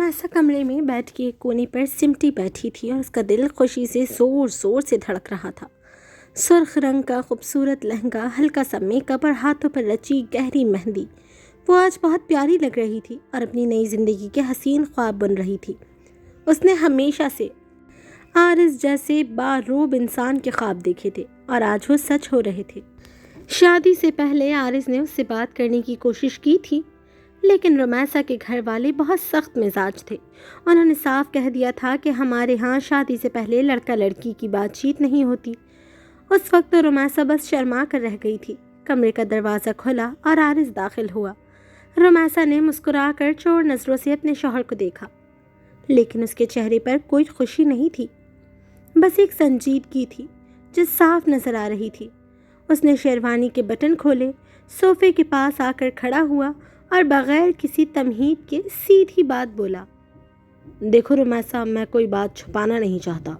रोमैसा कमरे में बैठ के एक कोने पर सिमटी बैठी थी और उसका दिल खुशी से ज़ोर ज़ोर से धड़क रहा था। सुर्ख रंग का खूबसूरत लहंगा, हल्का सा मेकअप और हाथों पर रची गहरी मेहंदी वो आज बहुत प्यारी लग रही थी और अपनी नई ज़िंदगी के हसीन ख्वाब बन रही थी। उसने हमेशा से आरिस जैसे बारोब इंसान के ख्वाब देखे थे और आज वो सच हो रहे थे। शादी से पहले आरिस ने उससे बात करने की कोशिश की थी, लेकिन रोमैसा के घर वाले बहुत सख्त मिजाज थे। उन्होंने साफ कह दिया था कि हमारे यहाँ शादी से पहले लड़का लड़की की बातचीत नहीं होती। उस वक्त तो रोमैसा बस शर्मा कर रह गई थी। कमरे का दरवाज़ा खुला और आरिस दाखिल हुआ। रोमैसा ने मुस्कुराकर चोर नज़रों से अपने शौहर को देखा, लेकिन उसके चेहरे पर कोई खुशी नहीं थी, बस एक संजीदगी थी जो साफ नज़र आ रही थी। उसने शेरवानी के बटन खोले, सोफे के पास आकर खड़ा हुआ और बग़ैर किसी तमहीद के सीधी बात बोला। देखो रोमैसा, मैं कोई बात छुपाना नहीं चाहता,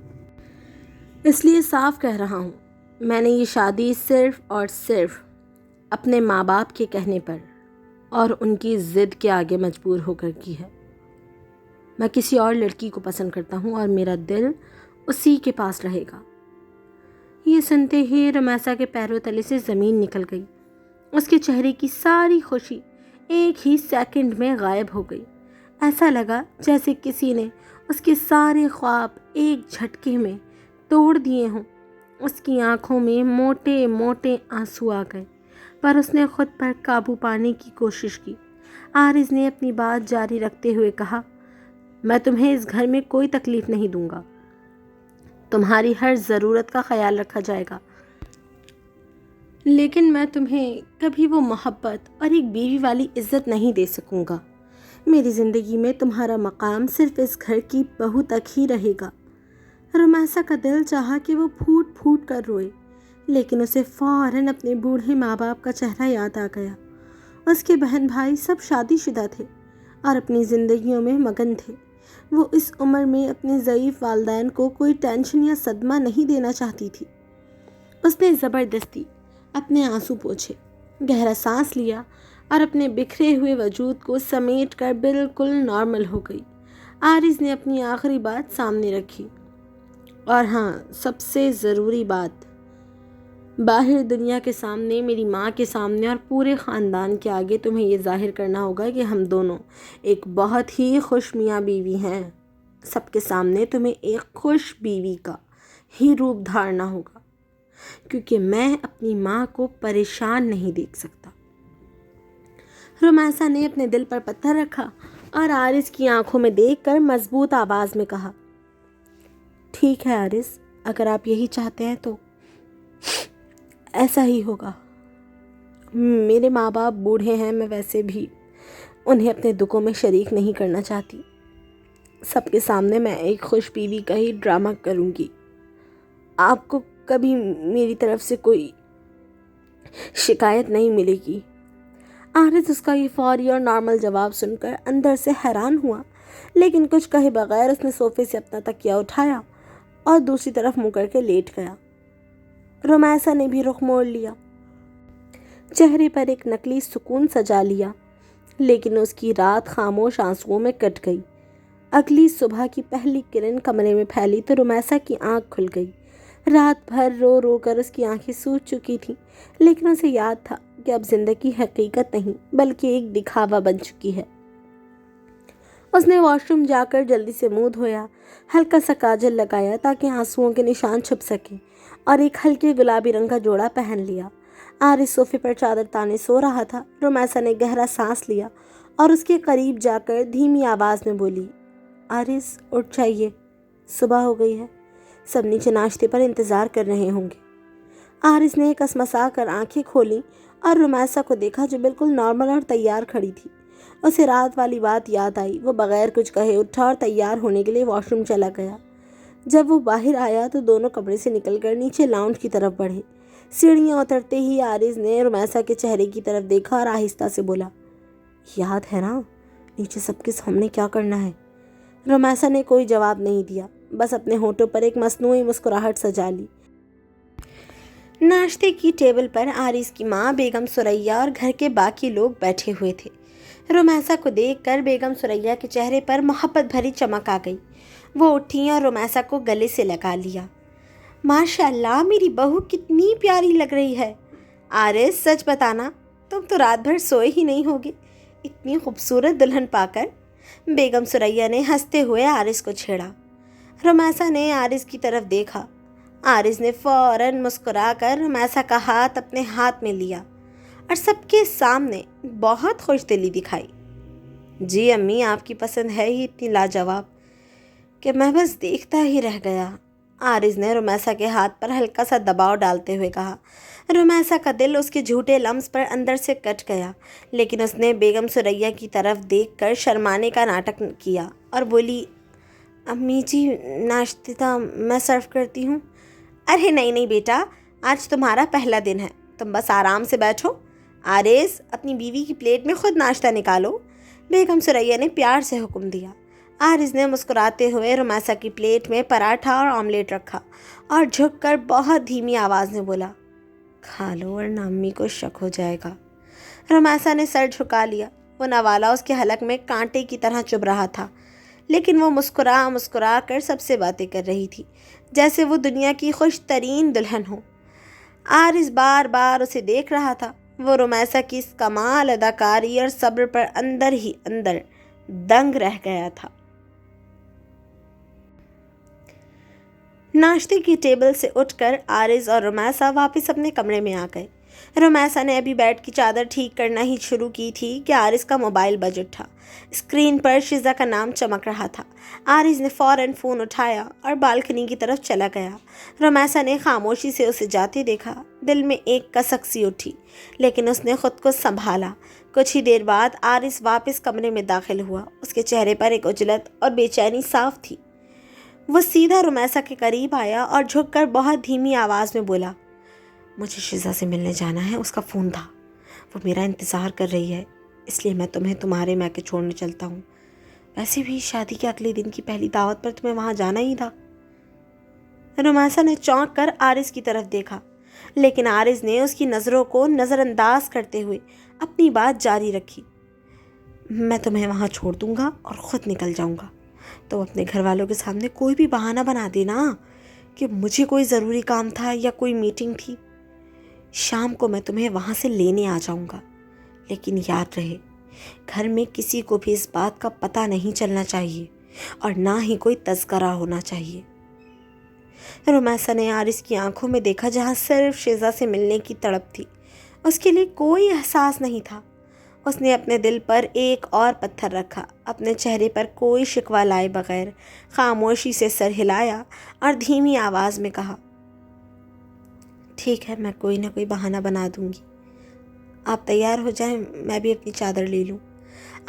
इसलिए साफ कह रहा हूँ, मैंने ये शादी सिर्फ़ और सिर्फ अपने माँ बाप के कहने पर और उनकी ज़िद के आगे मजबूर होकर की है। मैं किसी और लड़की को पसंद करता हूँ और मेरा दिल उसी के पास रहेगा। ये सुनते ही रोमैसा के पैरों तले से ज़मीन निकल गई। उसके चेहरे की सारी खुशी एक ही सेकंड में गायब हो गई। ऐसा लगा जैसे किसी ने उसके सारे ख्वाब एक झटके में तोड़ दिए हों। उसकी आंखों में मोटे मोटे आंसू आ गए, पर उसने खुद पर काबू पाने की कोशिश की। आरिस ने अपनी बात जारी रखते हुए कहा, मैं तुम्हें इस घर में कोई तकलीफ़ नहीं दूंगा, तुम्हारी हर ज़रूरत का ख्याल रखा जाएगा, लेकिन मैं तुम्हें कभी वो मोहब्बत और एक बीवी वाली इज़्ज़त नहीं दे सकूंगा। मेरी ज़िंदगी में तुम्हारा मकाम सिर्फ इस घर की बहू तक ही रहेगा। रोमैसा का दिल चाहा कि वो फूट फूट कर रोए, लेकिन उसे फ़ौरन अपने बूढ़े माँ बाप का चेहरा याद आ गया। उसके बहन भाई सब शादीशुदा थे और अपनी ज़िंदगियों में मगन थे। वो इस उम्र में अपने ज़ईफ़ वालिदैन को कोई टेंशन या सदमा नहीं देना चाहती थी। उसने ज़बरदस्ती अपने आंसू पोंछे, गहरा सांस लिया और अपने बिखरे हुए वजूद को समेट कर बिल्कुल नॉर्मल हो गई। आरिस ने अपनी आखिरी बात सामने रखी, और हाँ, सबसे ज़रूरी बात, बाहर दुनिया के सामने, मेरी माँ के सामने और पूरे ख़ानदान के आगे तुम्हें ये ज़ाहिर करना होगा कि हम दोनों एक बहुत ही खुश मियाँ बीवी हैं। सबके सामने तुम्हें एक खुश बीवी का ही रूप धारना होगा, क्योंकि मैं अपनी माँ को परेशान नहीं देख सकता। रोमैसा ने अपने दिल पर पत्थर रखा और आरिस की आंखों में देखकर मजबूत आवाज़ में कहा, ठीक है आरिस, अगर आप यही चाहते हैं तो ऐसा ही होगा। मेरे माँ बाप बूढ़े हैं, मैं वैसे भी उन्हें अपने दुखों में शरीक नहीं करना चाहती। सबके सामने मैं एक खुश बीवी का ही ड्रामा करूँगी। आपको कभी मेरी तरफ से कोई शिकायत नहीं मिलेगी। आरिस उसका ये फौरी और नॉर्मल जवाब सुनकर अंदर से हैरान हुआ, लेकिन कुछ कहे बगैर उसने सोफे से अपना तकिया उठाया और दूसरी तरफ मुँह करके लेट गया। रोमैसा ने भी रुख मोड़ लिया, चेहरे पर एक नकली सुकून सजा लिया, लेकिन उसकी रात खामोश आंसुओं में कट गई। अगली सुबह की पहली किरण कमरे में फैली तो रोमैसा की आंख खुल गई। रात भर रो रो कर उसकी आंखें सूज चुकी थीं, लेकिन उसे याद था कि अब जिंदगी हकीकत नहीं बल्कि एक दिखावा बन चुकी है। उसने वॉशरूम जाकर जल्दी से मुंह धोया, हल्का सा काजल लगाया ताकि आंसुओं के निशान छुप सके, और एक हल्के गुलाबी रंग का जोड़ा पहन लिया। आरिस सोफे पर चादर ताने सो रहा था। रोमैसा ने गहरा सांस लिया और उसके करीब जाकर धीमी आवाज़ में बोली, आरिस उठ जाइए, सुबह हो गई है, सब नीचे नाश्ते पर इंतज़ार कर रहे होंगे। आरिस ने कसमसा कर आंखें खोली और रोमैसा को देखा जो बिल्कुल नॉर्मल और तैयार खड़ी थी। उसे रात वाली बात याद आई। वो बगैर कुछ कहे उठा और तैयार होने के लिए वॉशरूम चला गया। जब वो बाहर आया तो दोनों कमरे से निकलकर नीचे लाउंज की तरफ बढ़े। सीढ़ियाँ उतरते ही आरिस ने रोमैसा के चेहरे की तरफ देखा और आहिस्ता से बोला, याद है ना नीचे सबके सामने क्या करना है? रोमैसा ने कोई जवाब नहीं दिया, बस अपने होठों पर एक मसनूई मुस्कुराहट सजा ली। नाश्ते की टेबल पर आरिस की माँ बेगम सुरैया और घर के बाकी लोग बैठे हुए थे। रुमैसा को देखकर बेगम सुरैया के चेहरे पर मोहब्बत भरी चमक आ गई। वो उठी और रुमैसा को गले से लगा लिया। माशाअल्लाह, मेरी बहू कितनी प्यारी लग रही है। आरिस, सच बताना, तुम तो रात भर सोए ही नहीं होगे इतनी खूबसूरत दुल्हन पाकर। बेगम सुरैया ने हंसते हुए आरिस को छेड़ा। रुमैसा ने आरिस की तरफ देखा। आरिस ने फौरन मुस्कुराकर रुमैसा का हाथ अपने हाथ में लिया और सबके सामने बहुत खुशदिली दिखाई। जी अम्मी, आपकी पसंद है ही इतनी लाजवाब कि मैं बस देखता ही रह गया। आरिस ने रुमैसा के हाथ पर हल्का सा दबाव डालते हुए कहा। रुमैसा का दिल उसके झूठे लम्स पर अंदर से कट गया, लेकिन उसने बेगम सुरैया की तरफ देखकर शर्माने का नाटक किया और बोली, अम्मी जी, नाश्ता मैं सर्व करती हूँ। अरे नहीं नहीं बेटा, आज तुम्हारा पहला दिन है, तुम बस आराम से बैठो। आरिस, अपनी बीवी की प्लेट में खुद नाश्ता निकालो। बेगम सुरैया ने प्यार से हुक्म दिया। आरिस ने मुस्कुराते हुए रुमैसा की प्लेट में पराठा और ऑमलेट रखा और झुककर बहुत धीमी आवाज़ में बोला, खा लो वरना अम्मी को शक हो जाएगा। रुमैसा ने सर झुका लिया। वो नवाला उसके हलक में कांटे की तरह चुभ रहा था, लेकिन वो मुस्कुरा मुस्कुरा कर सबसे बातें कर रही थी, जैसे वो दुनिया की खुश तरीन दुल्हन हो। आरिस बार बार उसे देख रहा था। वो रुमैसा की इस कमाल अदाकारी और सब्र पर अंदर ही अंदर दंग रह गया था। नाश्ते की टेबल से उठकर आरिस और रुमैसा वापस अपने कमरे में आ गए। रुमैसा ने अभी बेड की चादर ठीक करना ही शुरू की थी कि आरिस का मोबाइल बज उठा। स्क्रीन पर शिजा का नाम चमक रहा था। आरिस ने फ़ौरन फ़ोन उठाया और बालकनी की तरफ चला गया। रुमैसा ने खामोशी से उसे जाते देखा। दिल में एक कसक सी उठी, लेकिन उसने खुद को संभाला। कुछ ही देर बाद आरिस वापस कमरे में दाखिल हुआ। उसके चेहरे पर एक उजलत और बेचैनी साफ थी। वो सीधा रुमैसा के करीब आया और झुककर बहुत धीमी आवाज़ में बोला, मुझे शिजा से मिलने जाना है, उसका फ़ोन था, वो मेरा इंतज़ार कर रही है, इसलिए मैं तुम्हें तुम्हारे मैके छोड़ने चलता हूँ। वैसे भी शादी के अगले दिन की पहली दावत पर तुम्हें वहाँ जाना ही था। रुमैसा ने चौंक कर आरिस की तरफ देखा, लेकिन आरिस ने उसकी नज़रों को नज़रअंदाज करते हुए अपनी बात जारी रखी। मैं तुम्हें वहाँ छोड़ दूँगा और ख़ुद निकल जाऊँगा। तो अपने घर वालों के सामने कोई भी बहाना बना देना कि मुझे कोई ज़रूरी काम था या कोई मीटिंग थी। शाम को मैं तुम्हें वहाँ से लेने आ जाऊँगा, लेकिन याद रहे, घर में किसी को भी इस बात का पता नहीं चलना चाहिए और ना ही कोई तज़किरा होना चाहिए। रुमैसा ने आरिस की आंखों में देखा, जहाँ सिर्फ शिजा से मिलने की तड़प थी, उसके लिए कोई एहसास नहीं था। उसने अपने दिल पर एक और पत्थर रखा, अपने चेहरे पर कोई शिकवा लाए बगैर खामोशी से सर हिलाया और धीमी आवाज़ में कहा, ठीक है, मैं कोई ना कोई बहाना बना दूंगी। आप तैयार हो जाएं, मैं भी अपनी चादर ले लूं।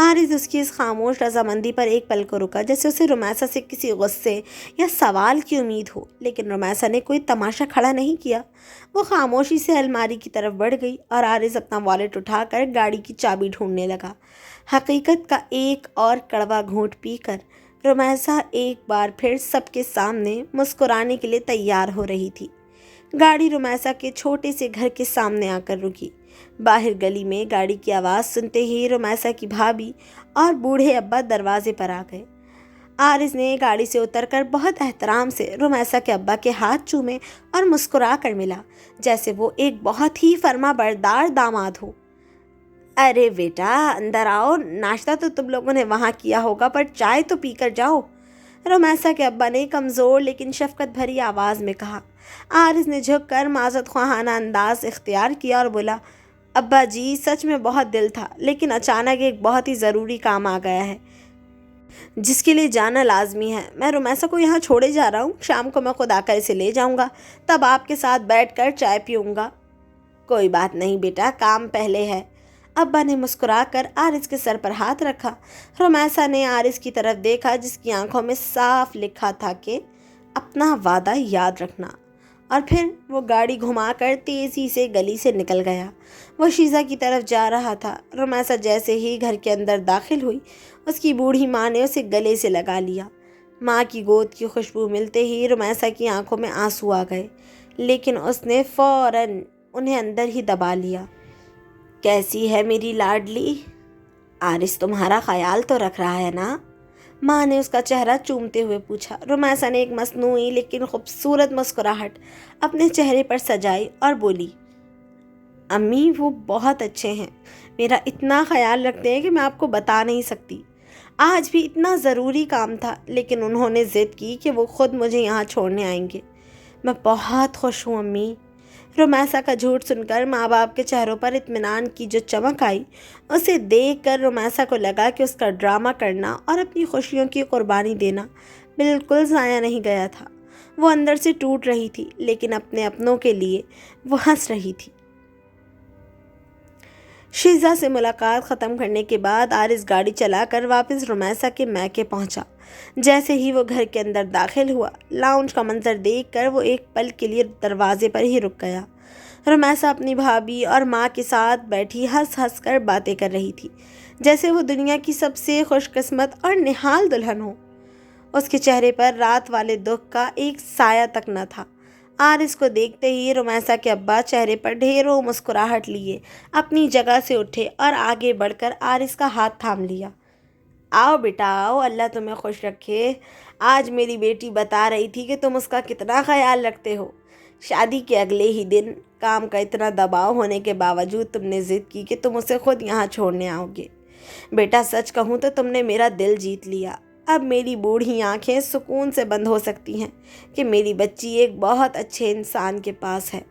आरिस उसकी इस खामोश रजामंदी पर एक पल को रुका, जैसे उसे रुमैसा से किसी गुस्से या सवाल की उम्मीद हो, लेकिन रुमैसा ने कोई तमाशा खड़ा नहीं किया। वो खामोशी से अलमारी की तरफ बढ़ गई और आरिस अपना वॉलेट उठाकर गाड़ी की चाबी ढूंढने लगा। हकीकत का एक और कड़वा घूंट पीकर रुमैसा एक बार फिर सबके सामने मुस्कुराने के लिए तैयार हो रही थी। गाड़ी रुमैसा के छोटे से घर के सामने आकर रुकी। बाहर गली में गाड़ी की आवाज़ सुनते ही रुमैसा की भाभी और बूढ़े अब्बा दरवाजे पर आ गए। आरिस ने गाड़ी से उतरकर बहुत एहतराम से रुमैसा के अब्बा के हाथ चूमे और मुस्कुरा कर मिला, जैसे वो एक बहुत ही फर्मा बरदार दामाद हो। अरे बेटा, अंदर आओ, नाश्ता तो तुम लोगों ने वहाँ किया होगा, पर चाय तो पी कर जाओ, रुमैसा के अब्बा ने कमज़ोर लेकिन शफकत भरी आवाज़ में कहा। आरिस ने झुककर माज़त ख्वाहाना अंदाज इख्तियार किया और बोला, अब्बा जी, सच में बहुत दिल था, लेकिन अचानक एक बहुत ही ज़रूरी काम आ गया है जिसके लिए जाना लाजमी है। मैं रुमैसा को यहाँ छोड़े जा रहा हूँ, शाम को मैं खुद आकर इसे ले जाऊँगा, तब आपके साथ बैठकर चाय पीऊँगा। कोई बात नहीं बेटा, काम पहले है। अब्बा ने मुस्कुराकर आरिस के सर पर हाथ रखा। रुमैसा ने आरिस की तरफ देखा, जिसकी आंखों में साफ लिखा था कि अपना वादा याद रखना, और फिर वो गाड़ी घुमाकर तेज़ी से गली से निकल गया। वो शीज़ा की तरफ जा रहा था। रुमैसा जैसे ही घर के अंदर दाखिल हुई, उसकी बूढ़ी माँ ने उसे गले से लगा लिया। माँ की गोद की खुशबू मिलते ही रुमैसा की आंखों में आंसू आ गए, लेकिन उसने फ़ौरन उन्हें अंदर ही दबा लिया। कैसी है मेरी लाडली? आरिस तुम्हारा ख्याल तो रख रहा है ना? माँ ने उसका चेहरा चूमते हुए पूछा। रुमैसा ने एक मसनूई लेकिन खूबसूरत मुस्कुराहट अपने चेहरे पर सजाई और बोली, अम्मी वो बहुत अच्छे हैं, मेरा इतना ख्याल रखते हैं कि मैं आपको बता नहीं सकती। आज भी इतना ज़रूरी काम था लेकिन उन्होंने ज़िद की कि वो खुद मुझे यहाँ छोड़ने आएंगे। मैं बहुत खुश हूँ अम्मी। रुमैसा का झूठ सुनकर माँ बाप के चेहरों पर इत्मीनान की जो चमक आई, उसे देखकर रुमैसा को लगा कि उसका ड्रामा करना और अपनी खुशियों की कुर्बानी देना बिल्कुल ज़ाया नहीं गया था। वो अंदर से टूट रही थी लेकिन अपने अपनों के लिए वो हंस रही थी। शीज़ा से मुलाकात ख़त्म करने के बाद आरिस गाड़ी चलाकर वापस रुमैसा के मैके पहुंचा। जैसे ही वो घर के अंदर दाखिल हुआ, लाउंज का मंजर देखकर वो एक पल के लिए दरवाजे पर ही रुक गया। रुमैसा अपनी भाभी और माँ के साथ बैठी हंस हंस कर बातें कर रही थी, जैसे वो दुनिया की सबसे खुशकिस्मत और निहाल दुल्हन हो। उसके चेहरे पर रात वाले दुख का एक साया तक न था। आरिस को देखते ही रुमैसा के अब्बा चेहरे पर ढेरों मुस्कुराहट लिए अपनी जगह से उठे और आगे बढ़कर आरिस का हाथ थाम लिया। आओ बेटा आओ, अल्लाह तुम्हें खुश रखे। आज मेरी बेटी बता रही थी कि तुम उसका कितना ख्याल रखते हो। शादी के अगले ही दिन काम का इतना दबाव होने के बावजूद तुमने ज़िद की कि तुम उसे खुद यहाँ छोड़ने आओगे। बेटा सच कहूँ तो तुमने मेरा दिल जीत लिया। अब मेरी बूढ़ी आंखें सुकून से बंद हो सकती हैं कि मेरी बच्ची एक बहुत अच्छे इंसान के पास है।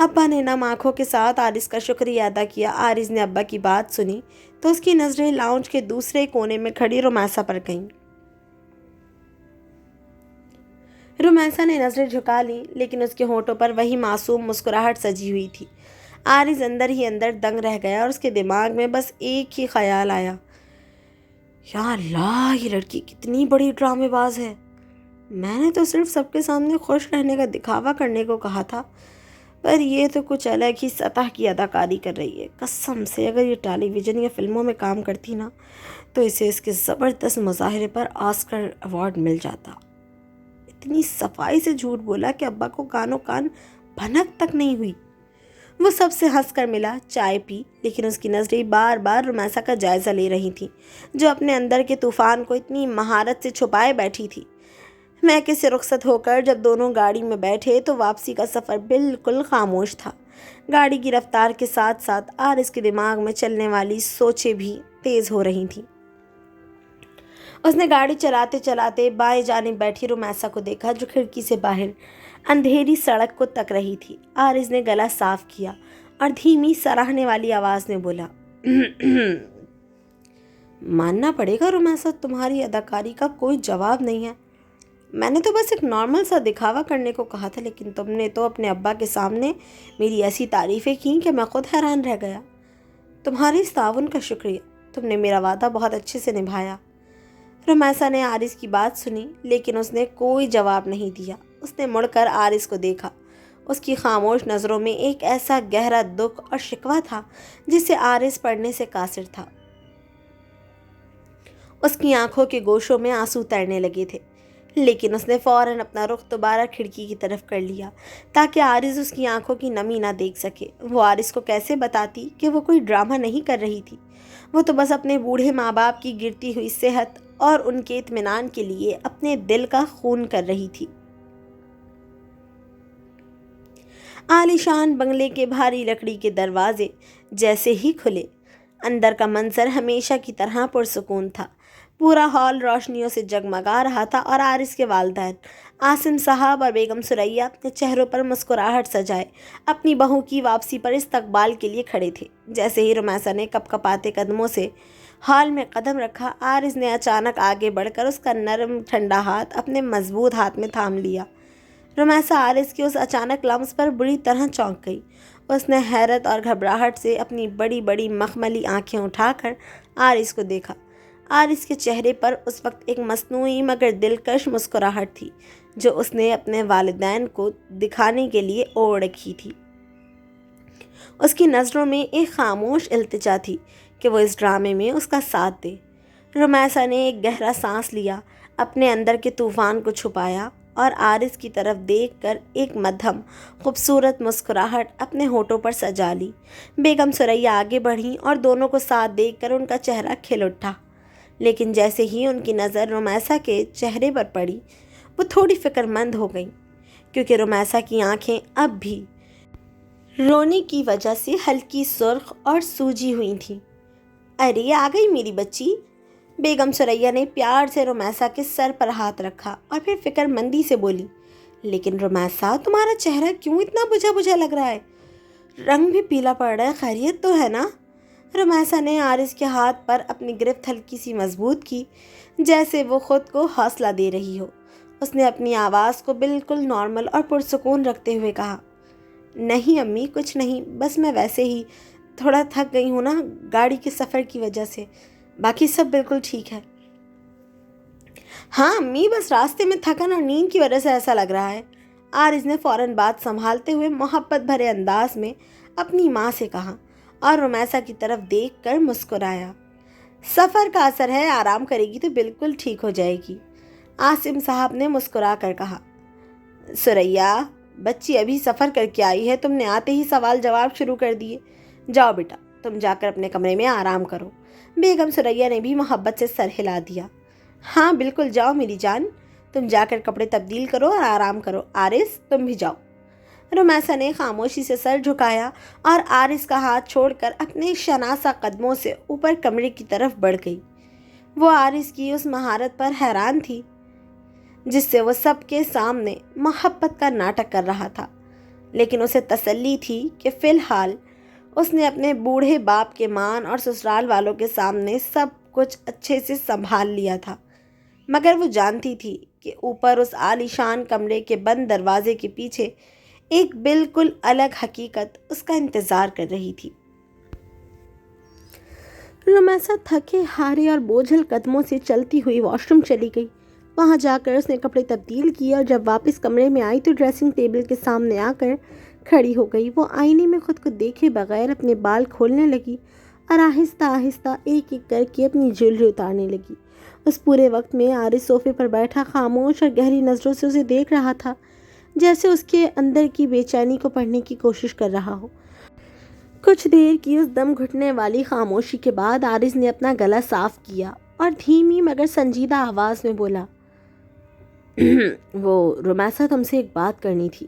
अब्बा ने नम आँखों के साथ आरिस का शुक्रिया अदा किया। आरिस ने अब्बा की बात सुनी तो उसकी नज़रें लाउंज के दूसरे कोने में खड़ी रुमैसा पर गईं। रुमैसा ने नज़रें झुका ली लेकिन उसके होठों पर वही मासूम मुस्कुराहट सजी हुई थी। आरिस अंदर ही अंदर दंग रह गया और उसके दिमाग में बस एक ही ख्याल आया, या अल्लाह, ये लड़की कितनी बड़ी ड्रामेबाज है। मैंने तो सिर्फ सबके सामने खुश रहने का दिखावा करने को कहा था, पर ये तो कुछ अलग ही सतह की अदाकारी कर रही है। कसम से अगर ये टेलीविज़न या फिल्मों में काम करती ना तो इसे इसके ज़बरदस्त मुजाहरे पर ऑस्कर अवार्ड मिल जाता। इतनी सफाई से झूठ बोला कि अब्बा को कानों कान भनक तक नहीं हुई। वो सबसे हंसकर मिला, चाय पी, लेकिन उसकी नज़रें बार बार रुमैसा का जायज़ा ले रही थीं, जो अपने अंदर के तूफ़ान को इतनी महारत से छुपाए बैठी थी। मैके से रुखसत होकर जब दोनों गाड़ी में बैठे तो वापसी का सफ़र बिल्कुल खामोश था। गाड़ी की रफ्तार के साथ साथ आरिस के दिमाग में चलने वाली सोचें भी तेज़ हो रही थीं। उसने गाड़ी चलाते चलाते बाएं जानिब बैठी रुमैसा को देखा, जो खिड़की से बाहर अंधेरी सड़क को तक रही थी। आरिस ने गला साफ किया और धीमी सराहने वाली आवाज़ में बोला, मानना पड़ेगा रुमैसा, तुम्हारी अदाकारी का कोई जवाब नहीं है। मैंने तो बस एक नॉर्मल सा दिखावा करने को कहा था, लेकिन तुमने तो अपने अब्बा के सामने मेरी ऐसी तारीफ़ें की कि मैं खुद हैरान रह गया। तुम्हारे इस ताउन का शुक्रिया, तुमने मेरा वादा बहुत अच्छे से निभाया। रुमैसा ने आरिस की बात सुनी लेकिन उसने कोई जवाब नहीं दिया। उसने मुड़कर आरिस को देखा। उसकी खामोश नज़रों में एक ऐसा गहरा दुख और शिकवा था जिसे आरिस पढ़ने से कासिर था। उसकी आंखों के गोशों में आंसू तैरने लगे थे, लेकिन उसने फ़ौरन अपना रुख दोबारा खिड़की की तरफ कर लिया ताकि आरिस उसकी आंखों की नमी ना देख सके। वो आरिस को कैसे बताती कि वो कोई ड्रामा नहीं कर रही थी। वो तो बस अपने बूढ़े माँ बाप की गिरती हुई सेहत और उनके इत्मीनान के लिए अपने दिल का खून कर रही थी। आलीशान बंगले के भारी लकड़ी के दरवाजे जैसे ही खुले, अंदर का मंजर हमेशा की तरह पुरसुकून था। पूरा हॉल रोशनियों से जगमगा रहा था और आरिस के वालिदैन आसिम साहब और बेगम सुरैया अपने चेहरों पर मुस्कुराहट सजाए अपनी बहू की वापसी पर इस्तकबाल के लिए खड़े थे। जैसे ही रुमैसा ने कपकपाते कदमों से हॉल में कदम रखा, आरिस ने अचानक आगे बढ़कर उसका नरम ठंडा हाथ अपने मजबूत हाथ में थाम लिया। रुमैसा आरिस के उस अचानक लम्स पर बुरी तरह चौंक गई। उसने हैरत और घबराहट से अपनी बड़ी बड़ी मखमली आंखें उठाकर आरिस को देखा। आरिस के चेहरे पर उस वक्त एक मसनूई मगर दिलकश मुस्कुराहट थी, जो उसने अपने वालिदैन को दिखाने के लिए ओढ़ रखी थी। उसकी नज़रों में एक खामोश इल्तिजा थी कि वो इस ड्रामे में उसका साथ दे। रुमैसा ने एक गहरा सांस लिया, अपने अंदर के तूफ़ान को छुपाया اور آرز کی طرف دیکھ کر ایک مدھم خوبصورت مسکراہٹ اپنے ہونٹوں پر سجا لی۔ بیگم ثریا آگے بڑھیں اور دونوں کو ساتھ دیکھ کر ان کا چہرہ کھل اٹھا، لیکن جیسے ہی ان کی نظر رمیسا کے چہرے پر پڑی وہ تھوڑی فکر مند ہو گئیں، کیونکہ رمیسا کی آنکھیں اب بھی رونے کی وجہ سے ہلکی سرخ اور سوجی ہوئی تھیں۔ ارے آ گئی میری بچی، بیگم ثریا نے پیار سے رمیسا کے سر پر ہاتھ رکھا اور پھر فکر مندی سے بولی، لیکن رمیسا تمہارا چہرہ کیوں اتنا بجھا بجھا لگ رہا ہے؟ رنگ بھی پیلا پڑ رہا ہے، خیریت تو ہے نا؟ رمیسا نے آرز کے ہاتھ پر اپنی گرفت ہلکی سی مضبوط کی، جیسے وہ خود کو حوصلہ دے رہی ہو۔ اس نے اپنی آواز کو بالکل نارمل اور پرسکون رکھتے ہوئے کہا، نہیں امی کچھ نہیں، بس میں ویسے ہی تھوڑا تھک گئی ہوں نا گاڑی کے سفر کی وجہ سے، باقی سب بالکل ٹھیک ہے۔ ہاں امی، بس راستے میں تھکن اور نیند کی وجہ سے ایسا لگ رہا ہے، آرز نے فوراً بات سنبھالتے ہوئے محبت بھرے انداز میں اپنی ماں سے کہا اور رمیسا کی طرف دیکھ کر مسکرایا۔ سفر کا اثر ہے، آرام کرے گی تو بالکل ٹھیک ہو جائے گی، عاصم صاحب نے مسکرا کر کہا۔ ثریا بچی ابھی سفر کر کے آئی ہے، تم نے آتے ہی سوال جواب شروع کر دیے، جاؤ بیٹا تم جا کر اپنے کمرے میں آرام کرو۔ بیگم ثریا نے بھی محبت سے سر ہلا دیا۔ ہاں بالکل جاؤ میری جان، تم جا کر کپڑے تبدیل کرو اور آرام کرو، آرز تم بھی جاؤ۔ رمیسا نے خاموشی سے سر جھکایا اور آرز کا ہاتھ چھوڑ کر اپنے شناسا قدموں سے اوپر کمرے کی طرف بڑھ گئی۔ وہ آرز کی اس مہارت پر حیران تھی جس سے وہ سب کے سامنے محبت کا ناٹک کر رہا تھا، لیکن اسے تسلی تھی کہ فی الحال اس نے اپنے بوڑھے باپ کے مان اور سسرال والوں کے سامنے سب کچھ اچھے سے سنبھال لیا تھا، مگر وہ جانتی تھی کہ اوپر اس عالیشان کمرے کے بند دروازے کے پیچھے ایک بالکل الگ حقیقت اس کا انتظار کر رہی تھی۔ رمیسا تھکے ہارے اور بوجھل قدموں سے چلتی ہوئی واش روم چلی گئی۔ وہاں جا کر اس نے کپڑے تبدیل کیے اور جب واپس کمرے میں آئی تو ڈریسنگ ٹیبل کے سامنے آ کر کھڑی ہو گئی۔ وہ آئینے میں خود کو دیکھے بغیر اپنے بال کھولنے لگی اور آہستہ آہستہ ایک ایک کر کے اپنی جویلری اتارنے لگی۔ اس پورے وقت میں آرز صوفے پر بیٹھا خاموش اور گہری نظروں سے اسے دیکھ رہا تھا، جیسے اس کے اندر کی بے چینی کو پڑھنے کی کوشش کر رہا ہو۔ کچھ دیر کی اس دم گھٹنے والی خاموشی کے بعد آرز نے اپنا گلا صاف کیا اور دھیمی مگر سنجیدہ آواز میں بولا، وہ رمیسا تم سے ایک بات کرنی تھی۔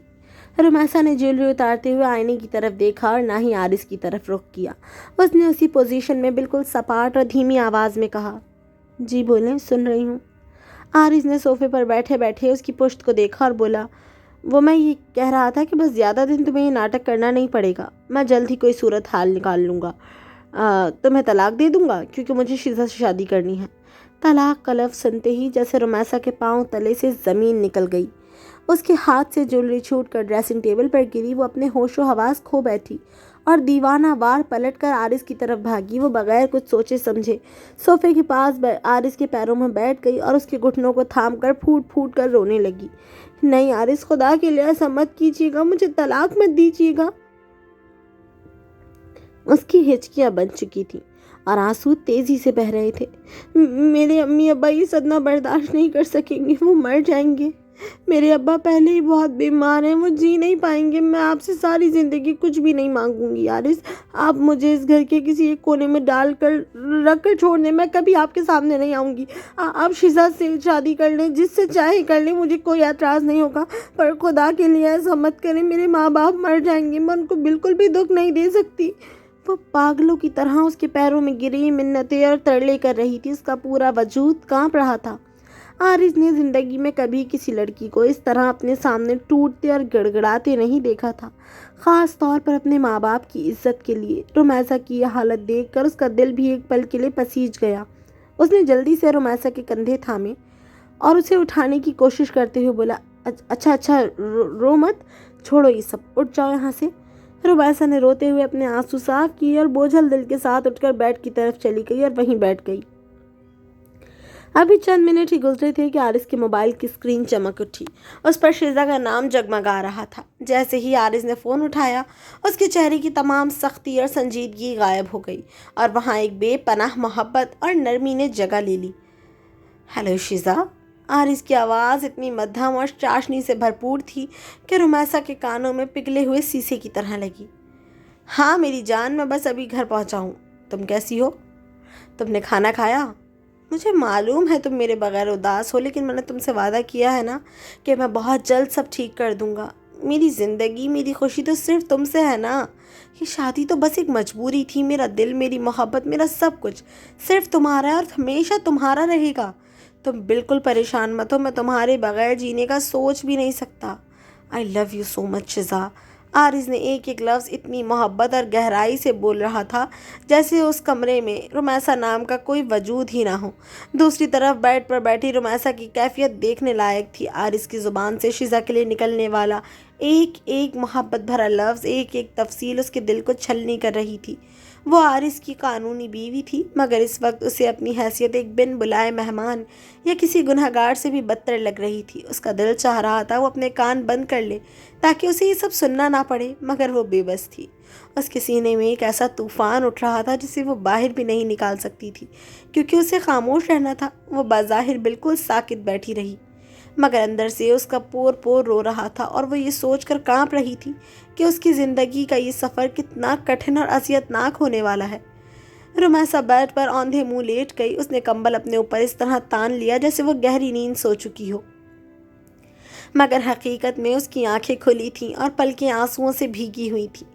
رمیسا نے جویلری اتارتے ہوئے آئینے کی طرف دیکھا اور نہ ہی آرز کی طرف رخ کیا۔ اس نے اسی پوزیشن میں بالکل سپاٹ اور دھیمی آواز میں کہا، جی بولیں، سن رہی ہوں۔ آرز نے صوفے پر بیٹھے بیٹھے اس کی پشت کو دیکھا اور بولا، وہ میں یہ کہہ رہا تھا کہ بس زیادہ دن تمہیں یہ ناٹک کرنا نہیں پڑے گا، میں جلد ہی کوئی صورت حال نکال لوں گا، تمہیں طلاق دے دوں گا کیونکہ مجھے شیزا سے شادی کرنی ہے۔ طلاق کا لفظ سنتے ہی جیسے رمیسا کے پاؤں تلے سے زمین نکل گئی، اس کے ہاتھ سے جویلری چھوٹ کر ڈریسنگ ٹیبل پر گری۔ وہ اپنے ہوش و حواس کھو بیٹھی اور دیوانہ وار پلٹ کر آرز کی طرف بھاگی۔ وہ بغیر کچھ سوچے سمجھے صوفے کے پاس آرز کے پیروں میں بیٹھ گئی اور اس کے گھٹنوں کو تھام کر پھوٹ پھوٹ کر رونے لگی۔ نہیں آرز، خدا کے لیے ایسا مت کیجیے گا، مجھے طلاق مت دیجیے گا۔ اس کی ہچکیاں بن چکی تھیں اور آنسو تیزی سے بہہ رہے تھے۔ میرے امی ابا یہ صدمہ برداشت نہیں کر سکیں گے، وہ مر جائیں گے۔ میرے ابا پہلے ہی بہت بیمار ہیں، وہ جی نہیں پائیں گے۔ میں آپ سے ساری زندگی کچھ بھی نہیں مانگوں گی آرز، آپ مجھے اس گھر کے کسی ایک کونے میں ڈال کر رکھ کر چھوڑ دیں، میں کبھی آپ کے سامنے نہیں آؤں گی۔ آپ شیزا سے شادی کر لیں، جس سے چاہے کر لیں، مجھے کوئی اعتراض نہیں ہوگا، پر خدا کے لیے ایسا مت کریں، میرے ماں باپ مر جائیں گے، میں ان کو بالکل بھی دکھ نہیں دے سکتی۔ وہ پاگلوں کی طرح اس کے پیروں میں گری، منتیں اور ترلے کر رہی تھی، اس کا پورا وجود کانپ رہا تھا۔ آرز نے زندگی میں کبھی کسی لڑکی کو اس طرح اپنے سامنے ٹوٹتے اور گڑگڑاتے نہیں دیکھا تھا، خاص طور پر اپنے ماں باپ کی عزت کے لیے۔ رمیسا کی یہ حالت دیکھ کر اس کا دل بھی ایک پل کے لیے پسیج گیا۔ اس نے جلدی سے رمیسا کے کندھے تھامے اور اسے اٹھانے کی کوشش کرتے ہوئے بولا، اچھا رو مت، چھوڑو یہ سب، اٹھ جاؤ یہاں سے۔ رمیسا نے روتے ہوئے اپنے آنسو صاف کیے اور بوجھل دل کے ساتھ اٹھ کر بیڈ کی طرف چلی گئی اور وہیں بیٹھ گئی۔ ابھی چند منٹ ہی گزرے تھے کہ آرز کے موبائل کی اسکرین چمک اٹھی، اس پر شیزا کا نام جگمگا رہا تھا۔ جیسے ہی آرز نے فون اٹھایا، اس کے چہرے کی تمام سختی اور سنجیدگی غائب ہو گئی اور وہاں ایک بے پناہ محبت اور نرمی نے جگہ لے لی۔ ہیلو شیزا، आरिस की आवाज़ इतनी मध्यम और चाशनी से भरपूर थी कि रुमैसा के कानों में पिघले हुए शीशे की तरह लगी। हाँ मेरी जान, मैं बस अभी घर पहुंचा हूँ। तुम कैसी हो? तुमने खाना खाया? मुझे मालूम है तुम मेरे बगैर उदास हो, लेकिन मैंने तुमसे वादा किया है ना कि मैं बहुत जल्द सब ठीक कर दूंगा। मेरी ज़िंदगी, मेरी खुशी तो सिर्फ तुमसे है ना। ये शादी तो बस एक मजबूरी थी। मेरा दिल, मेरी मोहब्बत, मेरा सब कुछ सिर्फ तुम्हारा है और हमेशा तुम्हारा रहेगा। तुम बिल्कुल परेशान मत हो, मैं तुम्हारे बगैर जीने का सोच भी नहीं सकता। I love you so much Shiza. Ariz ने एक एक लफ्ज़ इतनी मोहब्बत और गहराई से बोल रहा था जैसे उस कमरे में रुमैसा नाम का कोई वजूद ही ना हो। दूसरी तरफ बेड पर बैठी रुमैसा की कैफियत देखने लायक थी। आरिज़ की ज़ुबान से शिजा के लिए निकलने वाला एक एक मोहब्बत भरा लफ्ज़, एक एक तफसील उसके दिल को छलनी कर रही थी। वो आरिस की कानूनी बीवी थी, मगर इस वक्त उसे अपनी हैसियत एक बिन बुलाए मेहमान या किसी गुनहगार से भी बदतर लग रही थी। उसका दिल चाह रहा था वो अपने कान बंद कर ले ताकि उसे ये सब सुनना ना पड़े, मगर वो बेबस थी। उसके सीने में एक ऐसा तूफ़ान उठ रहा था जिसे वो बाहर भी नहीं निकाल सकती थी, क्योंकि उसे खामोश रहना था। वो बाज़ाहिर बिल्कुल साकित बैठी रही, मगर अंदर से उसका पोर पोर रो रहा था और वो ये सोचकर कांप रही थी कि उसकी ज़िंदगी का ये सफ़र कितना कठिन और असियतनाक होने वाला है। रुमैसा बेड पर औंधे मुंह लेट गई। उसने कंबल अपने ऊपर इस तरह तान लिया जैसे वो गहरी नींद सो चुकी हो, मगर हकीकत में उसकी आंखें खुली थीं और पलकें आंसुओं से भीगी हुई थीं।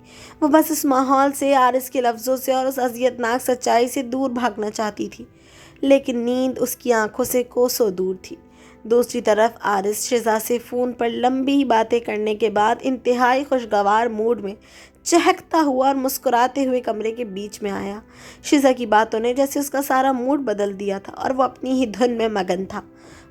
वो बस उस माहौल से, आरिस के लफ्ज़ों से और उस अजियतनाक सच्चाई से दूर भागना चाहती थी, लेकिन नींद उसकी आंखों से कोसों दूर थी। दूसरी तरफ आरिस शिजा से फ़ोन पर लंबी बातें करने के बाद इंतहाई खुशगवार मूड में चहकता हुआ और मुस्कुराते हुए कमरे के बीच में आया। शिजा की बातों ने जैसे उसका सारा मूड बदल दिया था और वो अपनी ही धुन में मगन था।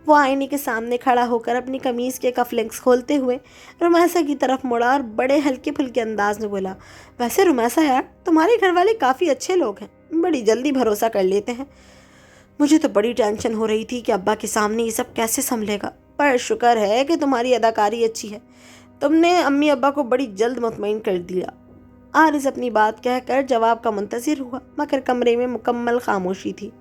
वो आईने के सामने खड़ा होकर अपनी कमीज़ के कफलिंग्स खोलते हुए रुमैसा की तरफ मुड़ा और बड़े हल्के फुल्के अंदाज में बोला, वैसे रुमैसा यार, तुम्हारे घर वाले काफ़ी अच्छे लोग हैं, बड़ी जल्दी भरोसा कर लेते हैं। मुझे तो बड़ी टेंशन हो रही थी कि अब्बा के सामने ये सब कैसे संभलेगा, पर शुक्र है कि तुम्हारी अदाकारी अच्छी है। तुमने अम्मी अब्बा को बड़ी जल्द मुतमईन कर दिया। आरिस अपनी बात कहकर जवाब का मुंतज़िर हुआ, मगर कमरे में मुकम्मल खामोशी थी।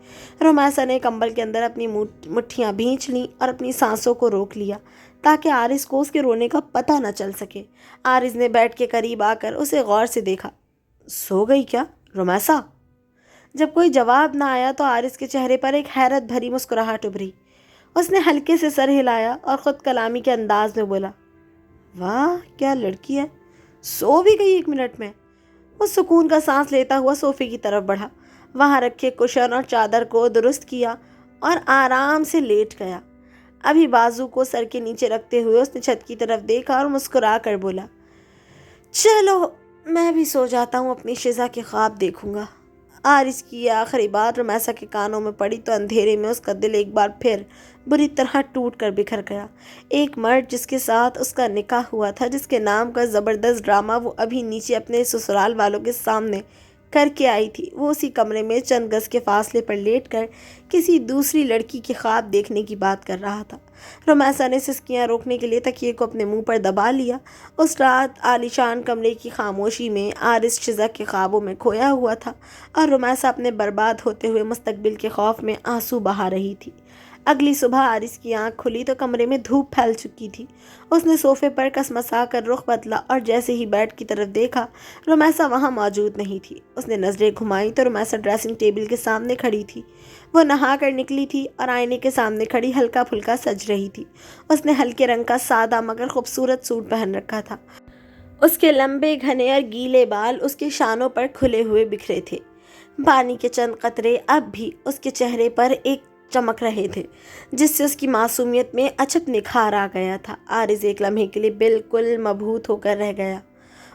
रुमैसा ने कंबल के अंदर अपनी मुट्ठियाँ भींच लीं और अपनी सांसों को रोक लिया ताकि आरिस को उसके रोने का पता न चल सके। आरिस ने बेड के करीब आकर उसे गौर से देखा। सो गई क्या रुमैसा? जब कोई जवाब ना आया तो आरिस के चेहरे पर एक हैरत भरी मुस्कुराहट उभरी। उसने हल्के से सर हिलाया और ख़ुद कलामी के अंदाज में बोला, वाह क्या लड़की है, सो भी गई 1 मिनट में। वो सुकून का सांस लेता हुआ सोफे की तरफ बढ़ा, वहाँ रखे कुशन और चादर को दुरुस्त किया और आराम से लेट गया। अभी बाजू को सर के नीचे रखते हुए उसने छत की तरफ देखा और मुस्कुरा कर बोला, चलो मैं भी सो जाता हूँ, अपनी शिजा के ख्वाब देखूंगा। आरिस की आखिरी बात रुमैसा के कानों में पड़ी तो अंधेरे में उसका दिल एक बार फिर बुरी तरह टूट कर बिखर गया। एक मर्द जिसके साथ उसका निकाह हुआ था, जिसके नाम का ज़बरदस्त ड्रामा वो अभी नीचे अपने ससुराल वालों के सामने करके आई थी, वो उसी कमरे में चंद गज के फासले पर लेटकर किसी दूसरी लड़की के ख्वाब देखने की बात कर रहा था। रुमैसा ने सिसकियां रोकने के लिए तकिए को अपने मुंह पर दबा लिया। उस रात आलीशान कमरे की खामोशी में आरिस शिजा के ख्वाबों में खोया हुआ था और रुमैसा अपने बर्बाद होते हुए मुस्तकबिल के खौफ में आंसू बहा रही थी। अगली सुबह आरिस की आंख खुली तो कमरे में धूप फैल चुकी थी। उसने सोफे पर कसमसा कर रुख बदला और जैसे ही बेड की तरफ देखा, रुमैसा वहाँ मौजूद नहीं थी। उसने नज़रें घुमाई तो रुमैसा ड्रेसिंग टेबल के सामने खड़ी थी। वो नहा कर निकली थी और आईने के सामने खड़ी हल्का फुल्का सज रही थी। उसने हल्के रंग का सादा मगर खूबसूरत सूट पहन रखा था। उसके लंबे घने और गीले बाल उसके शानों पर खुले हुए बिखरे थे। पानी के चंद कतरे अब भी उसके चेहरे पर एक चमक रहे थे, जिससे उसकी मासूमियत में अचप निखार आ गया था। आरिस एक लम्हे के लिए बिल्कुल मबहूत होकर रह गया,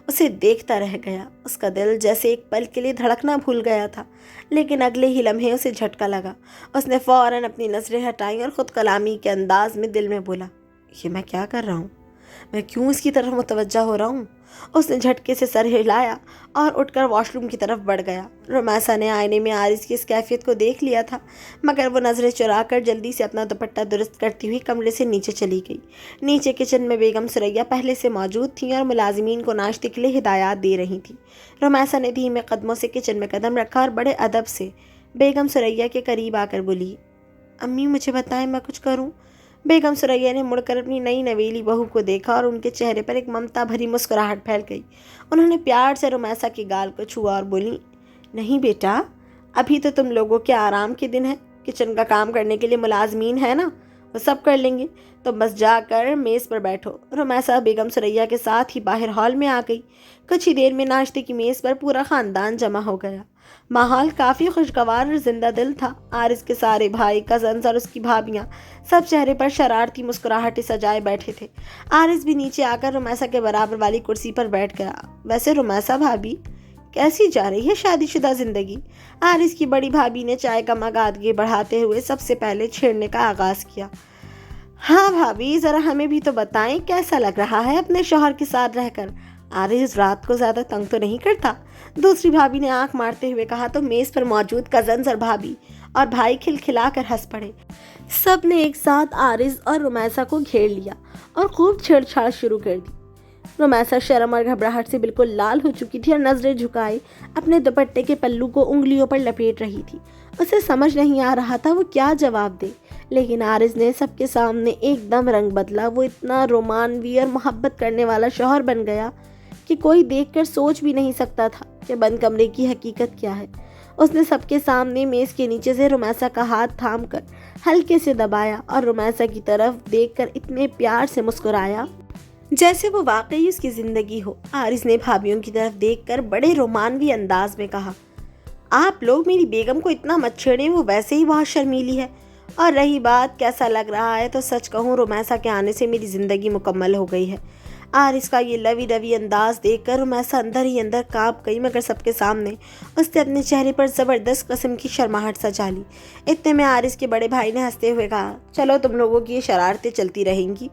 उसे देखता रह गया। उसका दिल जैसे एक पल के लिए धड़कना भूल गया था, लेकिन अगले ही लम्हे उसे झटका लगा। उसने फ़ौरन अपनी नज़रें हटाई और ख़ुद कलामी के अंदाज में दिल में बोला, ये मैं क्या कर रहा हूँ, मैं क्यों इसकी तरफ मुतवज्जा हो रहा हूँ। उसने झटके से सर हिलाया और उठकर वॉशरूम की तरफ बढ़ गया। रुमैसा ने आईने में आरिस की इस कैफियत को देख लिया था, मगर वो नज़रें चुराकर जल्दी से अपना दुपट्टा दुरुस्त करती हुई कमरे से नीचे चली गई। नीचे किचन में बेगम सुरैया पहले से मौजूद थी और मुलाजिमीन को नाश्ते के लिए हिदायत दे रही थी। रुमैसा ने धीमे कदमों से किचन में कदम रखा और बड़े अदब से बेगम सुरैया के करीब आकर बोली, अम्मी मुझे बताएं, मैं कुछ करूं? बेगम सुरैया ने मुड़कर अपनी नई नवेली बहू को देखा और उनके चेहरे पर एक ममता भरी मुस्कुराहट फैल गई। उन्होंने प्यार से रुमैसा के गाल को छुआ और बोली, नहीं बेटा, अभी तो तुम लोगों के आराम के दिन है। किचन का काम करने के लिए मुलाजमीन है ना, वो सब कर लेंगे। तुम बस जाकर मेज़ पर बैठो। रुमैसा बेगम सुरैया के साथ ही बाहर हॉल में आ गई। कुछ ही देर में नाश्ते की मेज़ पर पूरा ख़ानदान जमा हो गया। माहौल काफ़ी खुशगवार और जिंदा दिल था। आरिस के सारे भाई, कज़न्स और उसकी भाभियाँ सब चेहरे पर शरारती मुस्कुराहटें सजाए बैठे थे। आरिस भी नीचे आकर रुमैसा के बराबर वाली कुर्सी पर बैठ गया। वैसे रुमैसा भाभी, कैसी जा रही है शादीशुदा ज़िंदगी? आरिस की बड़ी भाभी ने चाय का मग आगे बढ़ाते हुए सबसे पहले छेड़ने का आगाज़ किया। हाँ भाभी, ज़रा हमें भी तो बताएं, कैसा लग रहा है अपने शौहर के साथ रहकर? आरिस रात को ज़्यादा तंग तो नहीं करता? दूसरी भाभी ने आंख मारते हुए कहा तो मेज़ पर मौजूद कज़न्स और भाभी और भाई खिलखिलाकर हंस पड़े। सब ने एक साथ आरिस और रुमैसा को घेर लिया और खूब छेड़छाड़ शुरू कर दी। रुमैसा शर्म और घबराहट से बिल्कुल लाल हो चुकी थी और नजरें झुकाए अपने दुपट्टे के पल्लू को उंगलियों पर लपेट रही थी। उसे समझ नहीं आ रहा था वो क्या जवाब दे, लेकिन आरिस ने सबके सामने एकदम रंग बदला। वो इतना रोमानवी और मोहब्बत करने वाला शौहर बन गया कि कोई देखकर सोच भी नहीं सकता था कि बंद कमरे की हकीकत क्या है। उसने सबके सामने मेज़ के नीचे से रुमैसा का हाथ थामकर हल्के से दबाया और रुमैसा की तरफ देखकर इतने प्यार से मुस्कुराया जैसे वो वाकई उसकी ज़िंदगी हो। आरिस ने भाभीियों की तरफ देखकर बड़े रोमानवी अंदाज में कहा, आप लोग मेरी बेगम को इतना मत छेड़ें, वो वैसे ही बहुत शर्मीली है। और रही बात कैसा लग रहा है, तो सच कहूँ रुमैसा के आने से मेरी ज़िंदगी मुकम्मल हो गई है। आरिस का ये लवी लवी अंदाज देखकर रुमैसा अंदर ही अंदर कांप गई, मगर सबके सामने उसने अपने चेहरे पर ज़बरदस्त किस्म की शर्माहट सजा ली। इतने में आरिस के बड़े भाई ने हंसते हुए कहा, चलो तुम लोगों की ये शरारतें चलती रहेंगी।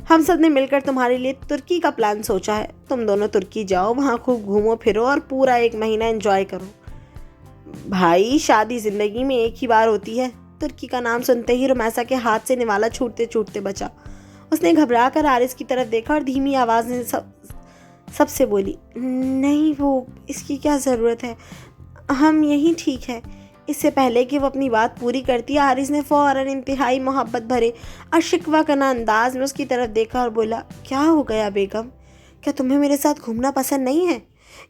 हम सब ने मिलकर तुम्हारे लिए तुर्की का प्लान सोचा है। तुम दोनों तुर्की जाओ, वहाँ खूब घूमो फिरो और पूरा 1 महीना एंजॉय करो। भाई, शादी ज़िंदगी में एक ही बार होती है। तुर्की का नाम सुनते ही रुमैसा के हाथ से निवाला छूटते छूटते बचा। उसने घबरा कर आरिस की तरफ देखा और धीमी आवाज़ में सबसे बोली, नहीं, वो इसकी क्या ज़रूरत है, हम यही ठीक है। इससे पहले कि वो अपनी बात पूरी करती, आरिस ने फ़ौरन इंतहाई मोहब्बत भरे और शिकवा करना अंदाज में उसकी तरफ देखा और बोला, क्या हो गया बेगम? क्या तुम्हें मेरे साथ घूमना पसंद नहीं है,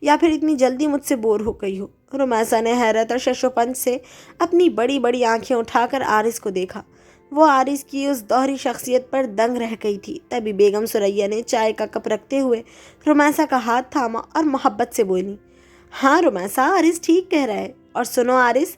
या फिर इतनी जल्दी मुझसे बोर हो गई हो? रुमैसा ने हैरत और शशोपंज से अपनी बड़ी बड़ी आंखें उठाकर आरिस को देखा। वो आरिस की उस दोहरी शख्सियत पर दंग रह गई थी। तभी बेगम सुरैया ने चाय का कप रखते हुए रुमैसा का हाथ थामा और मोहब्बत से बोली, हाँ रुमैसा, आरिस ठीक कह रहा है। और सुनो आरिस,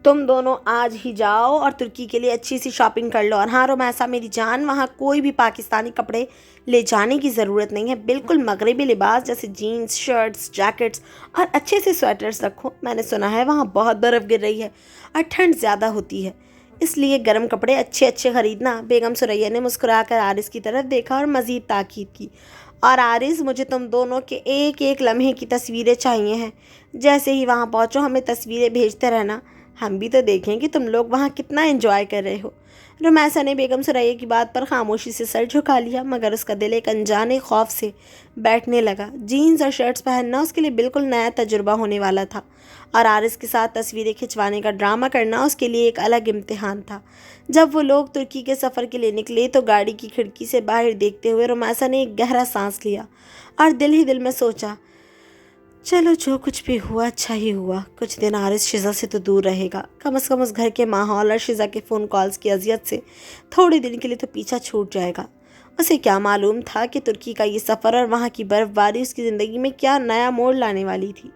तुम दोनों आज ही जाओ और तुर्की के लिए अच्छी सी शॉपिंग कर लो। और हाँ रुमैसा मेरी जान, वहाँ कोई भी पाकिस्तानी कपड़े ले जाने की ज़रूरत नहीं है। बिल्कुल मगरबी लिबास जैसे जीन्स, शर्ट्स, जैकेट्स और अच्छे से स्वेटर्स रखो। मैंने सुना है वहाँ बहुत बर्फ़ गिर रही है और ठंड ज़्यादा होती है, इसलिए गर्म कपड़े अच्छे अच्छे ख़रीदना। बेगम सुरैया ने मुस्कुराकर आरिस की तरफ देखा और मज़ीद ताकीद की, और आरिस, मुझे तुम दोनों के एक एक लम्हे की तस्वीरें चाहिए हैं। जैसे ही वहाँ पहुँचो हमें तस्वीरें भेजते रहना, हम भी तो देखें कि तुम लोग वहाँ कितना एंजॉय कर रहे हो। रुमैसा ने बेगम सुरैया की बात पर खामोशी से सर झुका लिया, मगर उसका दिल एक अनजाने खौफ से बैठने लगा। जीन्स और शर्ट्स पहनना उसके लिए बिल्कुल नया तजुर्बा होने वाला था, और आरिस के साथ तस्वीरें खिंचवाने का ड्रामा करना उसके लिए एक अलग इम्तिहान था। जब वो लोग तुर्की के सफ़र के लिए निकले तो गाड़ी की खिड़की से बाहर देखते हुए रुमैसा ने एक गहरा सांस लिया और दिल ही दिल में सोचा, चलो जो कुछ भी हुआ अच्छा ही हुआ। कुछ दिन आरिस शिज़ा से तो दूर रहेगा, कम से कम उस घर के माहौल और शिज़ा के फ़ोन कॉल्स की अजियत से थोड़े दिन के लिए तो पीछा छूट जाएगा। उसे क्या मालूम था कि तुर्की का ये सफ़र और वहाँ की बर्फ़बारी उसकी ज़िंदगी में क्या नया मोड़ लाने वाली थी।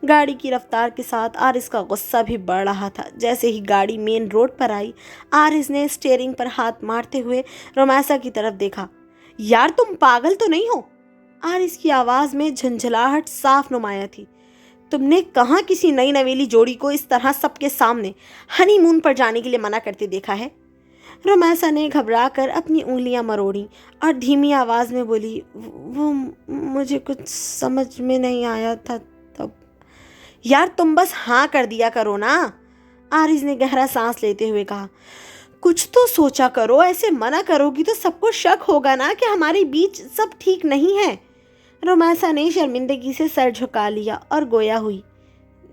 गाड़ी की रफ्तार के साथ आरिस का गुस्सा भी बढ़ रहा था। जैसे ही गाड़ी मेन रोड पर आई, आरिस ने स्टीयरिंग पर हाथ मारते हुए रुमैसा की तरफ देखा। यार, तुम पागल तो नहीं हो? आरिस की आवाज़ में झंझलाहट साफ नुमाया थी। तुमने कहाँ किसी नई नवेली जोड़ी को इस तरह सबके सामने हनीमून पर जाने के लिए मना करते देखा है? रुमैसा ने घबरा कर अपनी उंगलियां मरोड़ी और धीमी आवाज़ में बोली, वो मुझे कुछ समझ में नहीं आया था तब। यार, तुम बस हाँ कर दिया करो ना, आरिस ने गहरा सांस लेते हुए कहा। कुछ तो सोचा करो, ऐसे मना करोगी तो सबको शक होगा ना कि हमारे बीच सब ठीक नहीं है। रुमैसा ने शर्मिंदगी से सर झुका लिया और गोया हुई,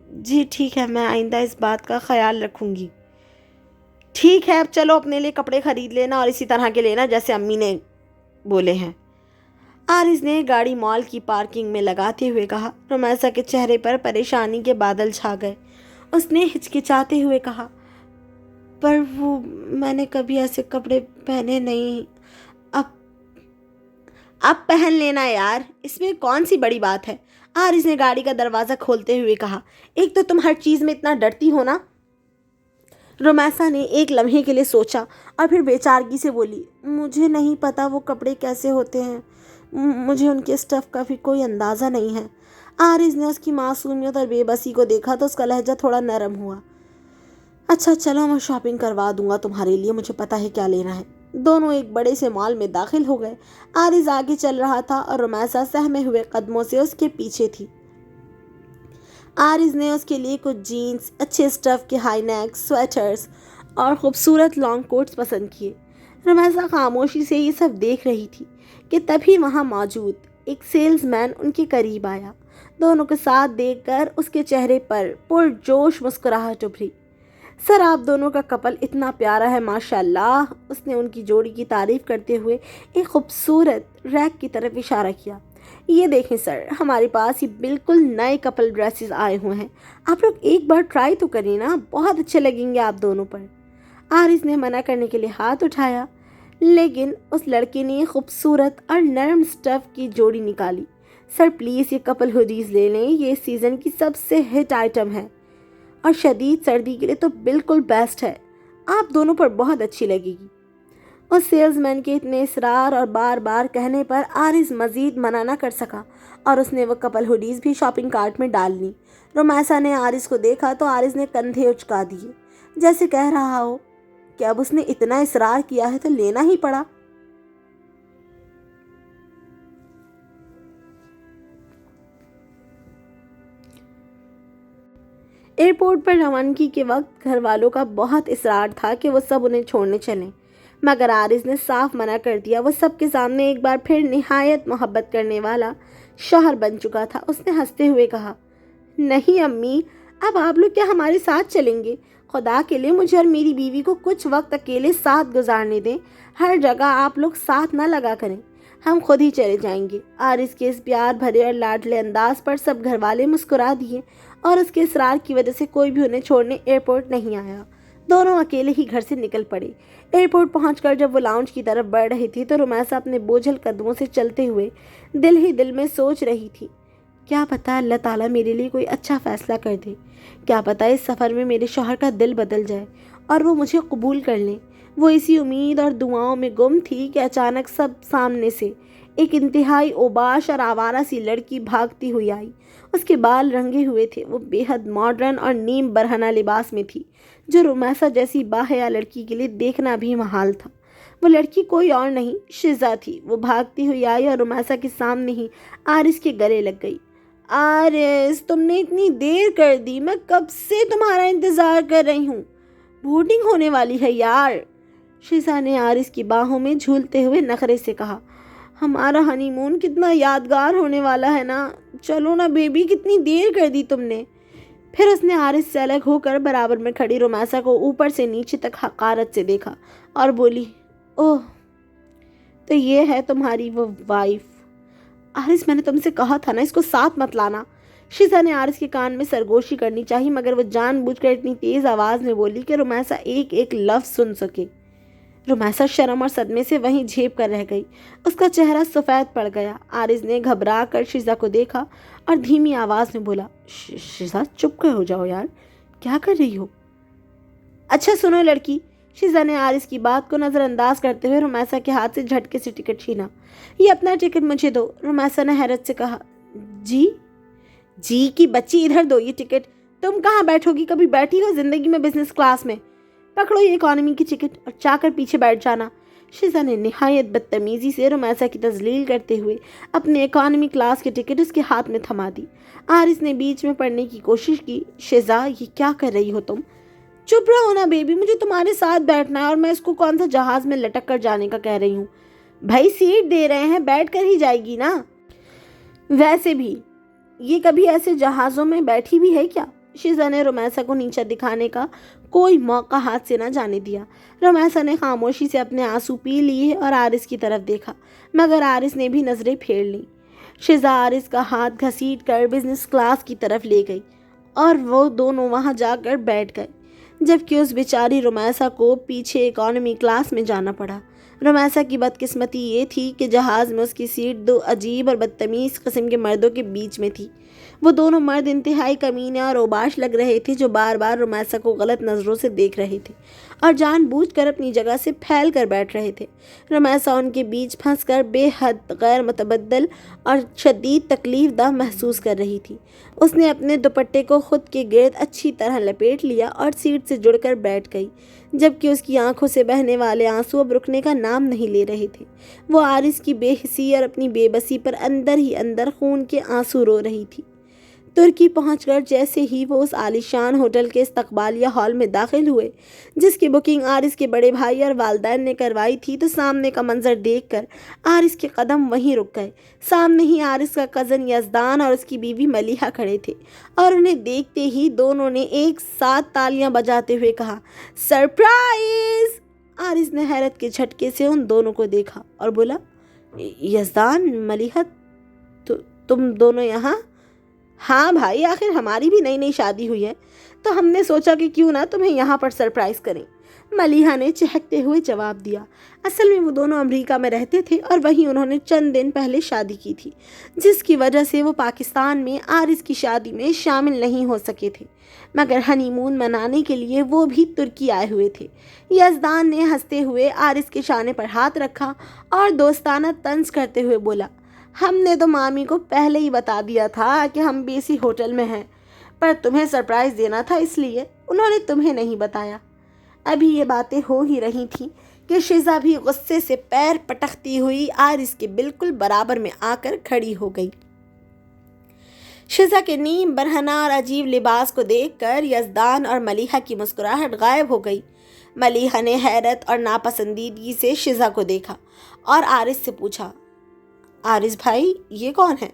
जी ठीक है, मैं आइंदा इस बात का ख्याल रखूंगी। ٹھیک ہے اب چلو اپنے لیے کپڑے خرید لینا اور اسی طرح کے لینا جیسے امی نے بولے ہیں۔ آرز نے گاڑی مال کی پارکنگ میں لگاتے ہوئے کہا۔ رومیسا کے چہرے پر پریشانی کے بادل چھا گئے۔ اس نے ہچکچاتے ہوئے کہا، پر وہ میں نے کبھی ایسے کپڑے پہنے نہیں۔ اب پہن لینا یار، اس میں کون سی بڑی بات ہے؟ آرز نے گاڑی کا دروازہ کھولتے ہوئے کہا۔ ایک تو تم ہر چیز میں اتنا ڈرتی ہو نا۔ رومیسا نے ایک لمحے کے لیے سوچا اور پھر بے چارگی سے بولی، مجھے نہیں پتا وہ کپڑے کیسے ہوتے ہیں، مجھے ان کے اسٹف کا بھی کوئی اندازہ نہیں ہے۔ آرز نے اس کی معصومیت اور بے بسی کو دیکھا تو اس کا لہجہ تھوڑا نرم ہوا۔ اچھا چلو میں شاپنگ کروا دوں گا تمہارے لیے، مجھے پتا ہے کیا لینا ہے۔ دونوں ایک بڑے سے مال میں داخل ہو گئے۔ آرز آگے چل رہا تھا اور رومیسا سہمے ہوئے قدموں سے اس کے پیچھے تھی۔ آرز نے اس کے لیے کچھ جینز، اچھے اسٹف کے ہائی نیک سویٹرز اور خوبصورت لانگ کوٹس پسند کیے۔ رومیسا خاموشی سے یہ سب دیکھ رہی تھی کہ تبھی وہاں موجود ایک سیلز مین ان کے قریب آیا۔ دونوں کے ساتھ دیکھ کر اس کے چہرے پر پرجوش مسکراہٹ ابھری۔ سر آپ دونوں کا کپل اتنا پیارا ہے ماشاءاللہ۔ اس نے ان کی جوڑی کی تعریف کرتے ہوئے ایک خوبصورت ریک کی طرف اشارہ کیا۔ یہ دیکھیں سر، ہمارے پاس یہ بالکل نئے کپل ڈریسز آئے ہوئے ہیں، آپ لوگ ایک بار ٹرائی تو کریں نا، بہت اچھے لگیں گے آپ دونوں پر۔ آرز نے منع کرنے کے لیے ہاتھ اٹھایا، لیکن اس لڑکے نے خوبصورت اور نرم اسٹف کی جوڑی نکالی۔ سر پلیز یہ کپل ہوڈیز لے لیں، یہ اس سیزن کی سب سے ہٹ آئٹم ہے اور شدید سردی کے لیے تو بالکل بیسٹ ہے، آپ دونوں پر بہت اچھی لگے گی۔ اس سیلز مین کے اتنے اصرار اور بار بار کہنے پر آرز مزید منع نہ کر سکا اور اس نے وہ کپل ہوڈیز بھی شاپنگ کارٹ میں ڈال لی۔ رومیسا نے آرز کو دیکھا تو آرز نے کندھے اچکا دیے، جیسے کہہ رہا ہو کہ اب اس نے اتنا اصرار کیا ہے تو لینا ہی پڑا۔ ایئرپورٹ پر روانگی کے وقت گھر والوں کا بہت اصرار تھا کہ وہ سب انہیں چھوڑنے چلیں، مگر آرز نے صاف منع کر دیا۔ وہ سب کے سامنے ایک بار پھر نہایت محبت کرنے والا شوہر بن چکا تھا۔ اس نے ہنستے ہوئے کہا، نہیں امی، اب آپ لوگ کیا ہمارے ساتھ چلیں گے؟ خدا کے لیے مجھے اور میری بیوی کو کچھ وقت اکیلے ساتھ گزارنے دیں، ہر جگہ آپ لوگ ساتھ نہ لگا کریں، ہم خود ہی چلے جائیں گے۔ آرز کے اس پیار بھرے اور لاڈلے انداز پر سب گھر والے مسکرا دیے اور اس کے اصرار کی وجہ سے کوئی بھی انہیں چھوڑنے ایئرپورٹ نہیں آیا۔ دونوں اکیلے ہی گھر سے نکل پڑے۔ ایئرپورٹ پہنچ کر جب وہ لاؤنج کی طرف بڑھ رہی تھی تو رومیسا اپنے بوجھل قدموں سے چلتے ہوئے دل ہی دل میں سوچ رہی تھی، کیا پتہ اللہ تعالیٰ میرے لیے کوئی اچھا فیصلہ کر دے، کیا پتہ اس سفر میں میرے شوہر کا دل بدل جائے اور وہ مجھے قبول کر لیں۔ وہ اسی امید اور دعاؤں میں گم تھی کہ اچانک سب سامنے سے ایک انتہائی اوباش اور آوارہ سی لڑکی بھاگتی ہوئی آئی۔ اس کے بال رنگے ہوئے تھے، وہ بے حد ماڈرن اور نیم برہنہ لباس میں تھی، جو رومیسا جیسی باحیا لڑکی کے لیے دیکھنا بھی محال تھا۔ وہ لڑکی کوئی اور نہیں، شیزا تھی۔ وہ بھاگتی ہوئی آئی اور رومیسا کے سامنے ہی آرز کے گلے لگ گئی۔ آرز، تم نے اتنی دیر کر دی، میں کب سے تمہارا انتظار کر رہی ہوں، بورڈنگ ہونے والی ہے یار۔ شیزا نے آرز کی باہوں میں جھولتے ہوئے نخرے سے کہا، ہمارا ہنی مون کتنا یادگار ہونے والا ہے نا، چلو نا بیبی، کتنی دیر کر دی تم نے۔ پھر اس نے آرز سے الگ ہو کر برابر میں کھڑی رومیسا کو اوپر سے نیچے تک حقارت سے دیکھا اور بولی، اوہ، تو یہ ہے تمہاری وہ وائف؟ آرز، میں نے تم سے کہا تھا نا اس کو ساتھ مت لانا۔ شیزا نے آرز کے کان میں سرگوشی کرنی چاہی، مگر وہ جان بوجھ کر اتنی تیز آواز میں بولی کہ رومیسا ایک ایک لفظ سن سکے۔ رومیسا شرم اور صدمے سے وہیں جھیپ کر رہ گئی، اس کا چہرہ سفید پڑ گیا۔ آرز نے گھبرا کر شیزا کو دیکھا اور دھیمی آواز میں بولا، شیزا چپ کر ہو جاؤ یار، کیا کر رہی ہو؟ اچھا سنو لڑکی، شیزا نے آرز کی بات کو نظر انداز کرتے ہوئے رومیسا کے ہاتھ سے جھٹکے سے ٹکٹ چھینا۔ یہ اپنا ٹکٹ مجھے دو، رومیسا نے حیرت سے کہا۔ جی کی بچی، ادھر دو یہ ٹکٹ، تم کہاں بیٹھو گی؟ کبھی بیٹھی ہو زندگی میں بزنس کلاس میں؟ پکڑو یہ اکانومی کی ٹکٹ اور چاہ کر پیچھے بیٹھ جانا۔ شیزا نے نہایت بدتمیزی سے رومیسا کی تذلیل کرتے ہوئے اپنے اکانومی کلاس کی ٹکٹ اس کے ہاتھ میں تھما دی۔ آرز نے بیچ میں پڑھنے کی کوشش کی، شیزا یہ کیا کر رہی ہو تم؟ چپ رہو نا بیبی، مجھے تمہارے ساتھ بیٹھنا ہے اور میں اس کو کون سا جہاز میں لٹک کر جانے کا کہہ رہی ہوں؟ بھائی سیٹ دے رہے ہیں، بیٹھ کر ہی جائے گی نا۔ ویسے بھی یہ کبھی ایسے جہازوں میں بیٹھی بھی ہے کیا؟ शिजा ने रुमैसा को नीचा दिखाने का कोई मौका हाथ से न जाने दिया। रुमैसा ने खामोशी से अपने आंसू पी लिए और आरिस की तरफ देखा, मगर आरिस ने भी नजरें फेर लीं। शिजा आरिस का हाथ घसीट कर बिजनेस क्लास की तरफ ले गई और वो दोनों वहां जाकर बैठ गए, जबकि उस बेचारी रुमैसा को पीछे इकोनॉमी क्लास में जाना पड़ा। रुमैसा की बदकिस्मती ये थी कि जहाज़ में उसकी सीट दो अजीब और बदतमीज़ किस्म के मर्दों के बीच में थी। वो दोनों मर्द इंतहाई कमीने और ओबाश लग रहे थे, जो बार बार रुमैसा को गलत नज़रों से देख रहे थे और जानबूझकर अपनी जगह से फैल कर बैठ रहे थे। रुमैसा उनके बीच फंसकर बेहद गैर मुतबद्दल और शदीद तकलीफ दह महसूस कर रही थी। उसने अपने दुपट्टे को खुद के गिर्द अच्छी तरह लपेट लिया और सीट से जुड़कर बैठ गई, जबकि उसकी आंखों से बहने वाले आंसू अब रुकने का नाम नहीं ले रहे थे। वो आरिस की बेहिसी और अपनी बेबसी पर अंदर ही अंदर खून के आंसू रो रही थी। तुर्की पहुंचकर जैसे ही वो उस आलीशान होटल के इस्तकबालिया हॉल में दाखिल हुए, जिसकी बुकिंग आरिस के बड़े भाई और वालिदैन ने करवाई थी, तो सामने का मंजर देखकर आरिस के कदम वहीं रुक गए। सामने ही आरिस का कज़न यज़दान और उसकी बीवी मलीहा खड़े थे और उन्हें देखते ही दोनों ने एक साथ तालियां बजाते हुए कहा, सरप्राइज! आरिस ने हैरत के झटके से उन दोनों को देखा और बोला, यज़दान, मलीहा, तुम दोनों यहाँ? हाँ भाई, आखिर हमारी भी नई नई शादी हुई है, तो हमने सोचा कि क्यों ना तुम्हें यहाँ पर सरप्राइज़ करें, मलीहा ने चहकते हुए जवाब दिया। असल में वो दोनों अमेरिका में रहते थे और वहीं उन्होंने चंद दिन पहले शादी की थी, जिसकी वजह से वो पाकिस्तान में आरिस की शादी में शामिल नहीं हो सके थे, मगर हनीमून मनाने के लिए वो भी तुर्की आए हुए थे। यज़दान ने हंसते हुए आरिस के शाने पर हाथ रखा और दोस्ताना तंज करते हुए बोला, हमने तो मामी को पहले ही बता दिया था कि हम भी इसी होटल में हैं, पर तुम्हें सरप्राइज़ देना था, इसलिए उन्होंने तुम्हें नहीं बताया। अभी ये बातें हो ही रही थीं कि शिजा भी गुस्से से पैर पटकती हुई आरिस के बिल्कुल बराबर में आकर खड़ी हो गई। शिजा के नीम बरहना और अजीब लिबास को देखकर यज़दान और मलीहा की मुस्कुराहट गायब हो गई। मलीहा ने हैरत और नापसंदीदगी से शिजा को देखा और आरिस से पूछा, आरिस भाई, ये कौन है?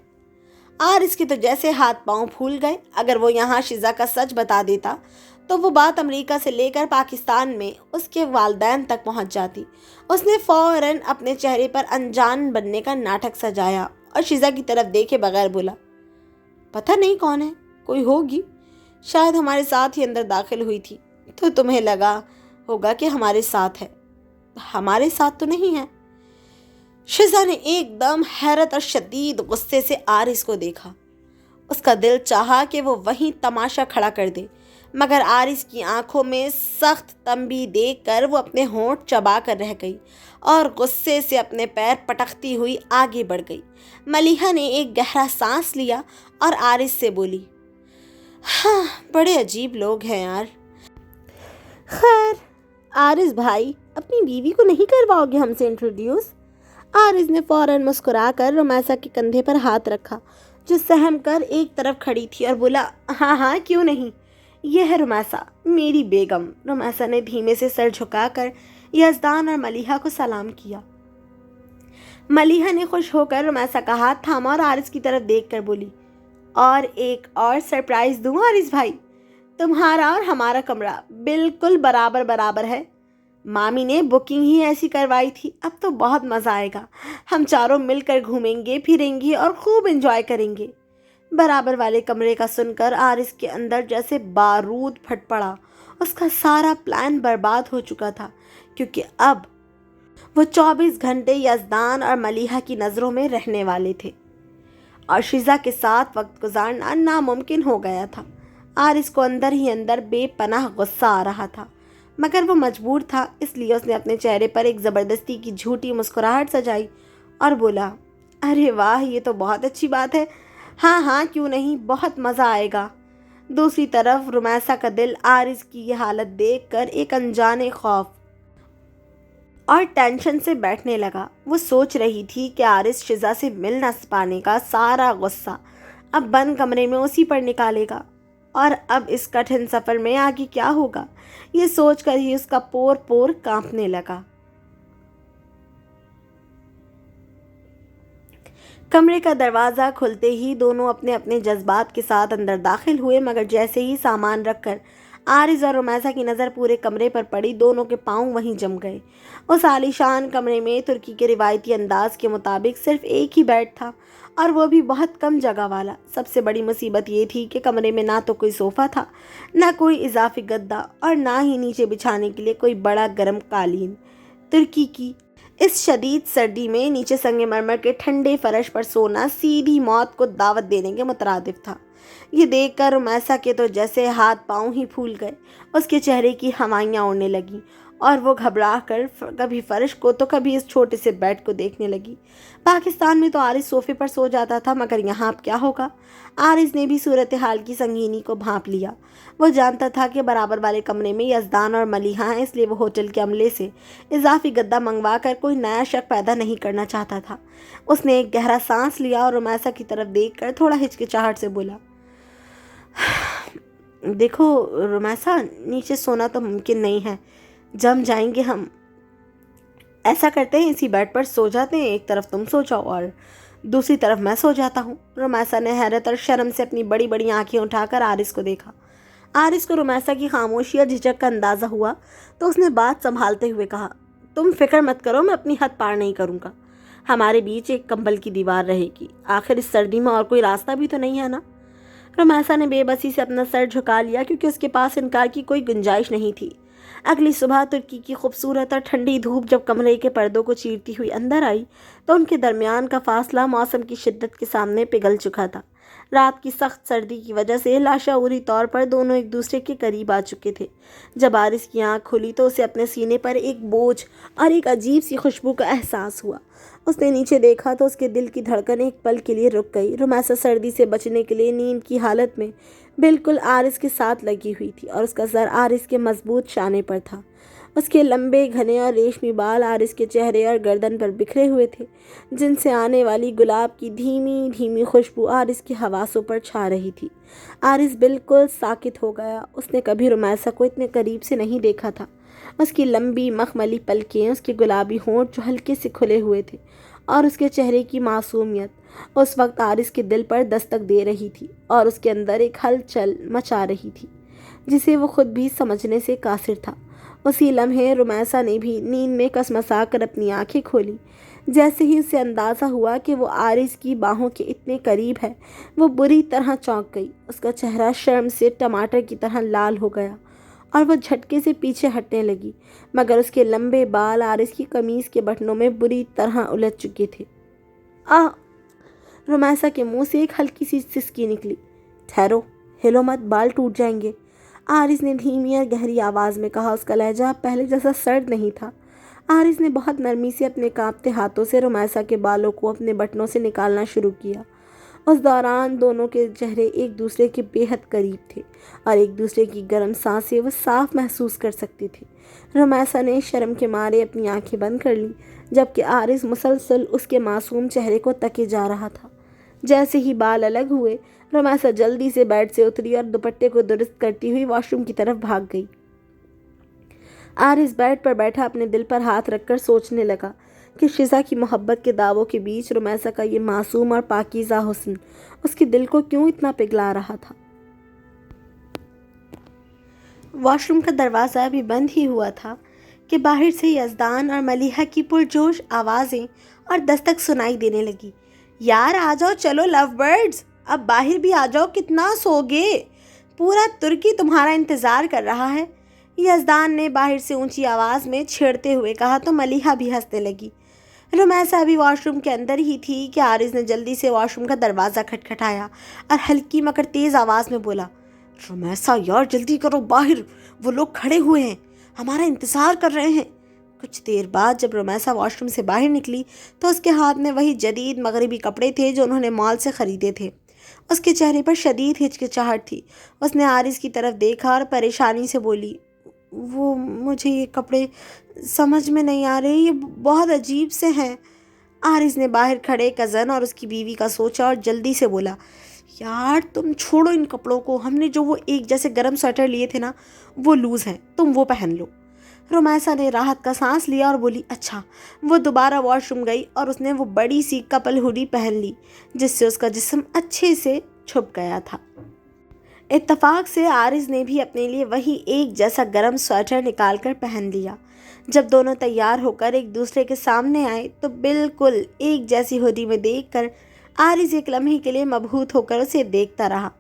आरिस के तो जैसे हाथ पांव फूल गए। अगर वो यहाँ शिजा का सच बता देता तो वो बात अमेरिका से लेकर पाकिस्तान में उसके वालिदैन तक पहुँच जाती। उसने फ़ौरन अपने चेहरे पर अनजान बनने का नाटक सजाया और शिजा की तरफ देखे बगैर बोला, पता नहीं कौन है, कोई होगी, शायद हमारे साथ ही अंदर दाखिल हुई थी, तो तुम्हें लगा होगा कि हमारे साथ है। हमारे साथ तो नहीं है। शिजा ने एकदम हैरत और शदीद गुस्से से आरिस को देखा। उसका दिल चाहा कि वो वहीं तमाशा खड़ा कर दे, मगर आरिस की आंखों में सख्त तंबी देखकर वो अपने होंठ चबा कर रह गई और गुस्से से अपने पैर पटकती हुई आगे बढ़ गई। मलीहा ने एक गहरा सांस लिया और आरिस से बोली, हाँ, बड़े अजीब लोग हैं यार। खैर आरिस भाई, अपनी बीवी को नहीं करवाओगे हमसे इंट्रोड्यूस? आरिस ने फ़ौरन मुस्कुराकर रुमैसा के कंधे पर हाथ रखा, जो सहम कर एक तरफ खड़ी थी, और बोला, हाँ हाँ, क्यों नहीं, यह है रुमैसा, मेरी बेगम। रुमैसा ने धीमे से सर झुकाकर यज़दान और मलीहा को सलाम किया। मलीहा ने खुश होकर रुमैसा का हाथ थामा और आरिस की तरफ देखकर बोली, और एक और सरप्राइज़ दूँ आरिस भाई, तुम्हारा और हमारा कमरा बिल्कुल बराबर बराबर है। मामी ने बुकिंग ही ऐसी करवाई थी, अब तो बहुत मज़ा आएगा। हम चारों मिलकर घूमेंगे फिरेंगे और खूब एंजॉय करेंगे। बराबर वाले कमरे का सुनकर आरिस के अंदर जैसे बारूद फट पड़ा। उसका सारा प्लान बर्बाद हो चुका था, क्योंकि अब वो 24 घंटे यज़दान और मलीहा की नज़रों में रहने वाले थे और शिजा के साथ वक्त गुजारना नामुमकिन हो गया था। आरिस को अंदर ही अंदर बेपनाह गुस्सा आ रहा था, मगर वो मजबूर था, इसलिए उसने अपने चेहरे पर एक ज़बरदस्ती की झूठी मुस्कुराहट सजाई और बोला, अरे वाह, ये तो बहुत अच्छी बात है। हाँ हाँ, क्यों नहीं, बहुत मज़ा आएगा। दूसरी तरफ रुमैसा का दिल आरिस की ये हालत देखकर एक अनजाने खौफ और टेंशन से बैठने लगा। वो सोच रही थी कि आरिस शिजा से मिल न पाने का सारा गुस्सा अब बंद कमरे में उसी पर निकालेगा, और अब इस कठिन सफ़र में आगे क्या होगा, ये सोचकर ही उसका पोर पोर कांपने लगा। کمرے کا دروازہ کھلتے ہی دونوں اپنے اپنے جذبات کے ساتھ اندر داخل ہوئے، مگر جیسے ہی سامان رکھ کر عارض اور رمیسا کی نظر پورے کمرے پر پڑی، دونوں کے پاؤں وہیں جم گئے۔ اس عالیشان کمرے میں ترکی کے روایتی انداز کے مطابق صرف ایک ہی بیڈ تھا، اور وہ بھی بہت کم جگہ والا۔ سب سے بڑی مصیبت یہ تھی کہ کمرے میں نہ تو کوئی صوفہ تھا، نہ کوئی اضافی گدا، اور نہ ہی نیچے بچھانے کے لیے کوئی بڑا گرم قالین۔ ترکی کی اس شدید سردی میں نیچے سنگ مرمر کے ٹھنڈے فرش پر سونا سیدھی موت کو دعوت دینے کے مترادف تھا۔ یہ دیکھ کر رمیسا کے تو جیسے ہاتھ پاؤں ہی پھول گئے، اس کے چہرے کی ہوائیاں اڑنے لگیں، اور وہ گھبرا کر کبھی فرش کو تو کبھی اس چھوٹے سے بیڈ کو دیکھنے لگی۔ پاکستان میں تو عارض صوفے پر سو جاتا تھا، مگر یہاں اب کیا ہوگا؟ عارض نے بھی صورتحال کی سنگینی کو بھانپ لیا۔ وہ جانتا تھا کہ برابر والے کمرے میں یزدان اور ملیحہ ہیں، اس لیے وہ ہوٹل کے عملے سے اضافی گدا منگوا کر کوئی نیا شک پیدا نہیں کرنا چاہتا تھا۔ اس نے ایک گہرا سانس لیا اور رمیسا کی طرف دیکھ کر تھوڑا ہچکچاہٹ سے بولا، دیکھو رمیسا، نیچے سونا تو ممکن نہیں ہے، جم جائیں گے ہم۔ ایسا کرتے ہیں، اسی بیڈ پر سو جاتے ہیں، ایک طرف تم سو جاؤ اور دوسری طرف میں سو جاتا ہوں۔ رمیسا نے حیرت اور شرم سے اپنی بڑی بڑی آنکھیں اٹھا کر عارض کو دیکھا۔ عارض کو رمیسا کی خاموشی اور جھجک کا اندازہ ہوا، تو اس نے بات سنبھالتے ہوئے کہا، تم فکر مت کرو، میں اپنی حد پار نہیں کروں گا۔ ہمارے بیچ ایک کمبل کی دیوار رہے گی، آخر اس سردی میں اور کوئی راستہ بھی تو نہیں ہے نا؟ رمیسا نے بے بسی سے اپنا سر جھکا لیا، کیونکہ اس کے پاس انکار کی کوئی گنجائش نہیں تھی۔ اگلی صبح ترکی کی خوبصورت اور ٹھنڈی دھوپ جب کمرے کے پردوں کو چیرتی ہوئی اندر آئی، تو ان کے درمیان کا فاصلہ موسم کی شدت کے سامنے پگھل چکا تھا۔ رات کی سخت سردی کی وجہ سے لاشعوری طور پر دونوں ایک دوسرے کے قریب آ چکے تھے۔ جب عارض کی آنکھ کھلی تو اسے اپنے سینے پر ایک بوجھ اور ایک عجیب سی خوشبو کا احساس ہوا۔ اس نے نیچے دیکھا تو اس کے دل کی دھڑکن ایک پل کے لیے رک گئی۔ رمیسا سردی سے بچنے کے لیے نیند کی حالت میں بالکل عارض کے ساتھ لگی ہوئی تھی، اور اس کا سر عارض کے مضبوط شانے پر تھا۔ اس کے لمبے گھنے اور ریشمی بال عارض کے چہرے اور گردن پر بکھرے ہوئے تھے، جن سے آنے والی گلاب کی دھیمی دھیمی خوشبو عارض کے حواسوں پر چھا رہی تھی۔ عارض بالکل ساکت ہو گیا۔ اس نے کبھی رمیسا کو اتنے قریب سے نہیں دیکھا تھا۔ اس کی لمبی مخملی پلکیں، اس کے گلابی ہونٹ جو ہلکے سے کھلے ہوئے تھے، اور اس کے چہرے کی معصومیت اس وقت عارض کے دل پر دستک دے رہی تھی، اور اس کے اندر ایک ہلچل مچا رہی تھی جسے وہ خود بھی سمجھنے سے قاصر تھا۔ اسی لمحے رمیسا نے بھی نیند میں کسمسا کر اپنی آنکھیں کھولی۔ جیسے ہی اسے اندازہ ہوا کہ وہ عارض کی باہوں کے اتنے قریب ہے، وہ بری طرح چونک گئی۔ اس کا چہرہ شرم سے ٹماٹر کی طرح لال ہو گیا، اور وہ جھٹکے سے پیچھے ہٹنے لگی، مگر اس کے لمبے بال عارض کی قمیض کے بٹنوں میں بری طرح الجھ چکے تھے۔ رمیسا کے منہ سے ایک ہلکی سی سسکی نکلی۔ ٹھہرو، ہلو مت، بال ٹوٹ جائیں گے، عارض نے دھیمی اور گہری آواز میں کہا۔ اس کا لہجہ پہلے جیسا سرد نہیں تھا۔ عارض نے بہت نرمی سے اپنے کانپتے ہاتھوں سے رمیسا کے بالوں کو اپنے بٹنوں سے نکالنا شروع کیا۔ اس دوران دونوں کے چہرے ایک دوسرے کے بے حد قریب تھے، اور ایک دوسرے کی گرم سانسیں وہ صاف محسوس کر سکتے تھے۔ رمیسا نے شرم کے مارے اپنی آنکھیں بند کر لیں، جبکہ عارض مسلسل اس کے معصوم چہرے کو تکے جا رہا تھا۔ جیسے ہی بال الگ ہوئے، رمیسا جلدی سے بیڈ سے اتری اور دوپٹے کو درست کرتی ہوئی واش روم کی طرف بھاگ گئی۔ عارض بیڈ پر بیٹھا اپنے دل پر ہاتھ رکھ کر سوچنے لگا کہ شزا کی محبت کے دعووں کے بیچ رمیسا کا یہ معصوم اور پاکیزہ حسن اس کے دل کو کیوں اتنا پگھلا رہا تھا۔ واش روم کا دروازہ ابھی بند ہی ہوا تھا کہ باہر سے یزدان اور ملیحہ کی پرجوش آوازیں اور دستک سنائی دینے لگی۔ یار آ جاؤ، چلو لو برڈز، اب باہر بھی آ جاؤ، کتنا سوگے، پورا ترکی تمہارا انتظار کر رہا ہے، یزدان نے باہر سے اونچی آواز میں چھیڑتے ہوئے کہا تو ملیحہ بھی ہنسنے لگی۔ رمیسا ابھی واش روم کے اندر ہی تھی کہ عارض نے جلدی سے واش روم کا دروازہ کھٹکھٹایا اور ہلکی مگر تیز آواز میں بولا، رمیسا یار جلدی کرو، باہر وہ لوگ کھڑے ہوئے ہیں، ہمارا انتظار کر رہے ہیں۔ کچھ دیر بعد جب رمیسا واش روم سے باہر نکلی تو اس کے ہاتھ میں وہی جدید مغربی کپڑے تھے جو انہوں نے مال سے خریدے تھے۔ اس کے چہرے پر شدید ہچکچاہٹ تھی۔ اس نے عارض کی طرف دیکھا اور پریشانی سے بولی، وہ مجھے یہ کپڑے سمجھ میں نہیں آ رہے، یہ بہت عجیب سے ہیں۔ عارض نے باہر کھڑے کزن اور اس کی بیوی کا سوچا اور جلدی سے بولا، یار تم چھوڑو ان کپڑوں کو، ہم نے جو وہ ایک جیسے گرم سویٹر لیے تھے نا، وہ لوز ہیں، تم وہ پہن لو۔ रुमैसा ने राहत का सांस लिया और बोली, अच्छा। वो दोबारा वॉशरूम गई और उसने वो बड़ी सी कपल हुडी पहन ली जिससे उसका जिस्म अच्छे से छुप गया था। इत्तफाक से आरिज़ ने भी अपने लिए वही एक जैसा गर्म स्वेटर निकाल कर पहन लिया। जब दोनों तैयार होकर एक दूसरे के सामने आए तो बिल्कुल एक जैसी हुडी में देखकर आरिज़ एक लम्हे के लिए मबहूत होकर उसे देखता रहा।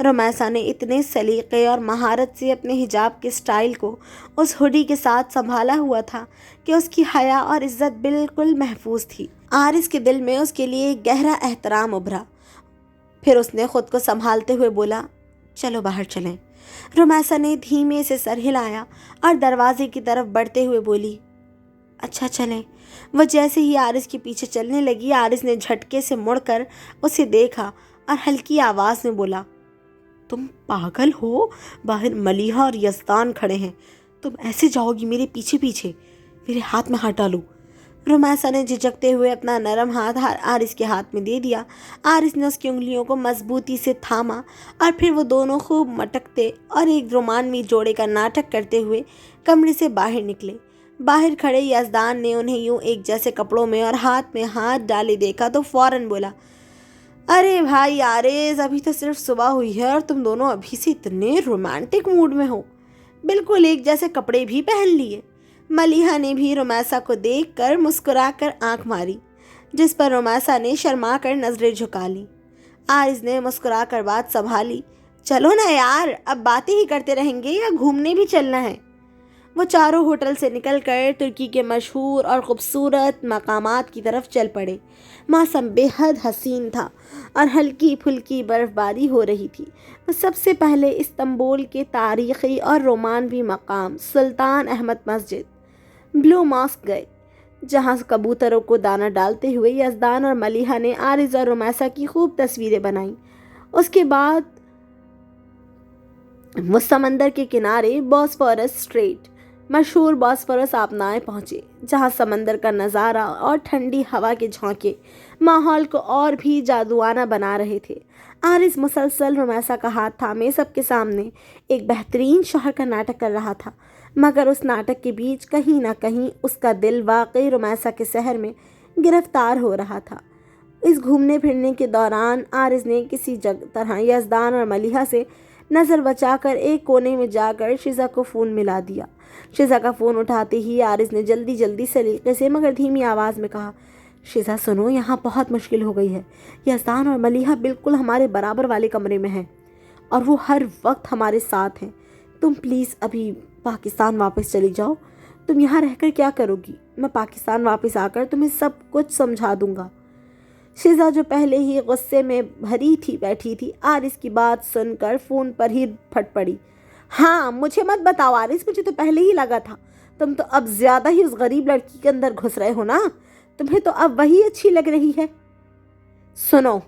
रुमैसा ने इतने सलीक़े और महारत से अपने हिजाब के स्टाइल को उस हुडी के साथ संभाला हुआ था कि उसकी हया और इज़्ज़त बिल्कुल महफूज थी। आरिज़ के दिल में उसके लिए एक गहरा एहतराम उभरा। फिर उसने ख़ुद को संभालते हुए बोला, चलो बाहर चलें। रुमैसा ने धीमे से सर हिलाया और दरवाजे की तरफ बढ़ते हुए बोली, अच्छा चलें। वह जैसे ही आरिज़ के पीछे चलने लगी, आरिज़ ने झटके से मुड़कर उसे देखा और हल्की आवाज़ में बोला, तुम पागल हो? बाहर मलीहा और यज़दान खड़े हैं, तुम ऐसे जाओगी मेरे पीछे पीछे? मेरे हाथ में हाथ डालो। रुमैसा ने झिझकते हुए अपना नरम हाथ आरिज़ के हाथ में दे दिया। आरिज़ ने उसकी उंगलियों को मजबूती से थामा और फिर वो दोनों खूब मटकते और एक रोमानवी जोड़े का नाटक करते हुए कमरे से बाहर निकले। बाहर खड़े यज़दान ने उन्हें यूं एक जैसे कपड़ों में और हाथ में हाथ डाले देखा तो फ़ौरन बोला, अरे भाई आरिज़, अभी तो सिर्फ सुबह हुई है और तुम दोनों अभी से इतने रोमांटिक मूड में हो, बिल्कुल एक जैसे कपड़े भी पहन लिए। मलीहा ने भी रुमैसा को देखकर मुस्कुराकर आंख मारी, जिस पर रुमैसा ने शर्मा कर नज़रें झुका लीं। आरिज़ ने मुस्कुराकर बात संभाली, चलो ना यार, अब बातें ही करते रहेंगे या घूमने भी चलना है? वो चारों होटल से निकलकर तुर्की के मशहूर और ख़ूबसूरत मकामात की तरफ चल पड़े। मौसम बेहद हसीन था और हल्की फुल्की बर्फ़बारी हो रही थी। वो सबसे पहले इस्तांबुल के तारीख़ी और रोमानवी मकाम सुल्तान अहमद मस्जिद ब्लू मॉस्क गए, जहाँ कबूतरों को दाना डालते हुए यज़दान और मलीहा ने आरिज़ और रुमैसा की खूब तस्वीरें बनाईं। उसके बाद वो समंदर के किनारे बॉस्फोरस स्ट्रेट मशहूर बॉस्फोरस आबनाएं पहुँचे, जहाँ समंदर का नज़ारा और ठंडी हवा के झोंके माहौल को और भी जादुआना बना रहे थे। आरिज़ मुसलसल रुमैसा का हाथ थामे सबके सामने एक बेहतरीन शौहर का नाटक कर रहा था, मगर उस नाटक के बीच कहीं ना कहीं उसका दिल वाकई रुमैसा के शहर में गिरफ्तार हो रहा था। इस घूमने फिरने के दौरान आरिज़ ने किसी तरह यज़दान और मलीहा से नज़र बचाकर एक कोने में जाकर शिज़ा को फ़ोन मिला दिया। शिज़ा का फ़ोन उठाते ही आरिज़ ने जल्दी जल्दी सलीक़े से मगर धीमी आवाज़ में कहा, शिज़ा सुनो, यहाँ बहुत मुश्किल हो गई है। यज़दान और मलीहा बिल्कुल हमारे बराबर वाले कमरे में हैं और वो हर वक्त हमारे साथ हैं। तुम प्लीज़ अभी पाकिस्तान वापस चली जाओ। तुम यहाँ रहकर क्या करोगी? मैं पाकिस्तान वापस आकर तुम्हें सब कुछ समझा दूँगा। शिज़ा जो पहले ही गुस्से में भरी थी बैठी थी, आरिज़ की बात सुनकर फ़ोन पर ही फट पड़ी। हाँ, मुझे मत बताओ आरिज़, मुझे तो पहले ही लगा था। तुम तो अब ज़्यादा ही उस गरीब लड़की के अंदर घुस रहे हो ना। तुम्हें तो अब वही अच्छी लग रही है। सुनो,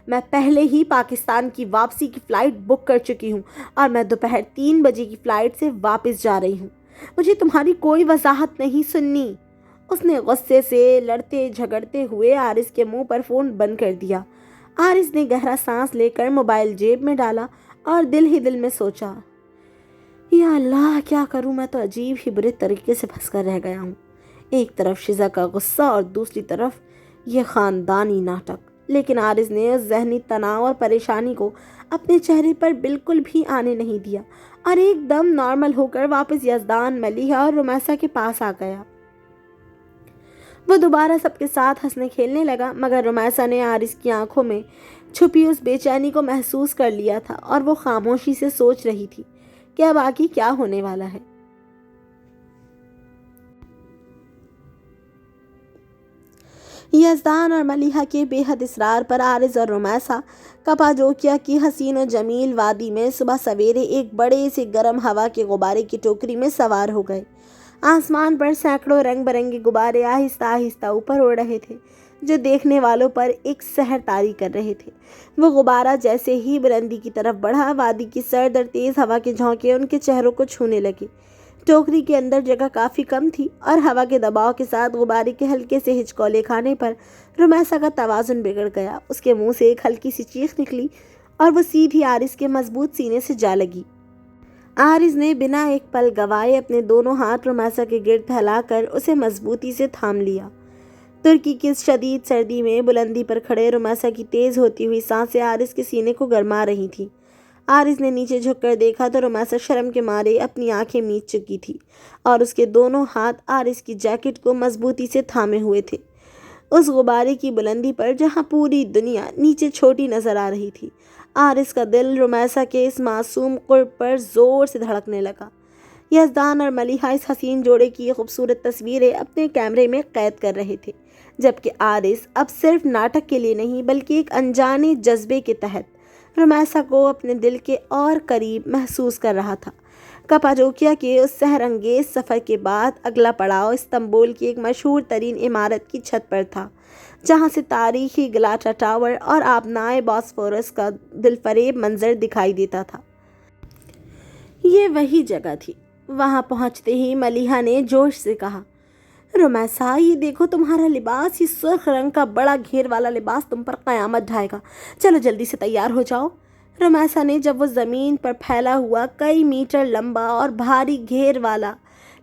मैं पहले ही पाकिस्तान की वापसी की फ़्लाइट बुक कर चुकी हूँ और मैं दोपहर 3 बजे की फ़्लाइट से वापस जा रही हूँ। मुझे तुम्हारी कोई वजाहत नहीं सुननी। उसने गुस्से से लड़ते झगड़ते हुए आरिज़ के मुंह पर फ़ोन बंद कर दिया। आरिज़ ने गहरा सांस लेकर मोबाइल जेब में डाला और दिल ही दिल में सोचा, या अल्लाह, क्या करूं? मैं तो अजीब ही बुरे तरीके से फंस कर रह गया हूँ। एक तरफ शिज़ा का गुस्सा और दूसरी तरफ ये ख़ानदानी नाटक। लेकिन आरिज़ ने उस ज़हनी तनाव और परेशानी को अपने चेहरे पर बिल्कुल भी आने नहीं दिया और एकदम नॉर्मल होकर वापस यज़दान, मलीहा और रुमैसा के पास आ गया। वो दोबारा सबके साथ हंसने खेलने लगा, मगर रुमैसा ने आरिज़ की आंखों में छुपी उस बेचैनी को महसूस कर लिया था और वो खामोशी से सोच रही थी कि अब आगे क्या होने वाला है। यज़दान और मलीहा के बेहद इसरार पर आरिज़ और रुमैसा कपाडोकिया की हसीन और जमील वादी में सुबह सवेरे एक बड़े से गर्म हवा के गुब्बारे की टोकरी में सवार हो गए। आसमान पर सैकड़ों रंग बिरंगे गुब्बारे आहिस्ता आहिस्ता ऊपर उड़ रहे थे, जो देखने वालों पर एक सहर तारी कर रहे थे। वो गुब्बारा जैसे ही बुलंदी की तरफ बढ़ा, वादी की सर्द और तेज़ हवा के झोंके उनके चेहरों को छूने लगे। टोकरी के अंदर जगह काफ़ी कम थी और हवा के दबाव के साथ गुब्बारे के हल्के से हिचकोले खाने पर रुमैसा का तवाज़ुन बिगड़ गया। उसके मुंह से एक हल्की सी चीख निकली और वो सीधी आरिज़ के मजबूत सीने से जा लगी। आरिज ने बिना एक पल गवाए अपने दोनों हाथ रुमैसा के गिर्द फैलाकर उसे मजबूती से थाम लिया। तुर्की की इस शदीद सर्दी में बुलंदी पर खड़े रुमैसा की तेज होती हुई सांसें आरिज के सीने को गरमा रही थीं। आरिज ने नीचे झुककर देखा तो रुमैसा शर्म के मारे अपनी आंखें मीच चुकी थी और उसके दोनों हाथ आरिज की जैकेट को मजबूती से थामे हुए थे। उस गुब्बारे की बुलंदी पर जहां पूरी दुनिया नीचे छोटी नजर आ रही थी, आरिस का दिल रुमैसा के इस मासूम कुर्ब पर जोर से धड़कने लगा। यज़दान और मलिहा इस हसीन जोड़े की खूबसूरत तस्वीरें अपने कैमरे में कैद कर रहे थे, जबकि आरिस अब सिर्फ नाटक के लिए नहीं बल्कि एक अनजाने जज्बे के तहत रुमैसा को अपने दिल के और करीब महसूस कर रहा था। कपाडोकिया के उस सहरंगेज सफ़र के बाद अगला पड़ाव इस्तांबुल की एक मशहूर तरीन इमारत की छत पर था, जहां से तारीखी गलाटा टावर और आबनाए बॉस्फोरस का दिलफरेब मंजर दिखाई देता था। ये वही जगह थी। वहां पहुंचते ही मलिहा ने जोश से कहा, रुमैसा, ये देखो तुम्हारा लिबास, ये सुर्ख रंग का बड़ा घेर वाला लिबास तुम पर क़यामत ढाएगा। चलो जल्दी से तैयार हो जाओ। रुमैसा ने जब वो ज़मीन पर फैला हुआ कई मीटर लंबा और भारी घेर वाला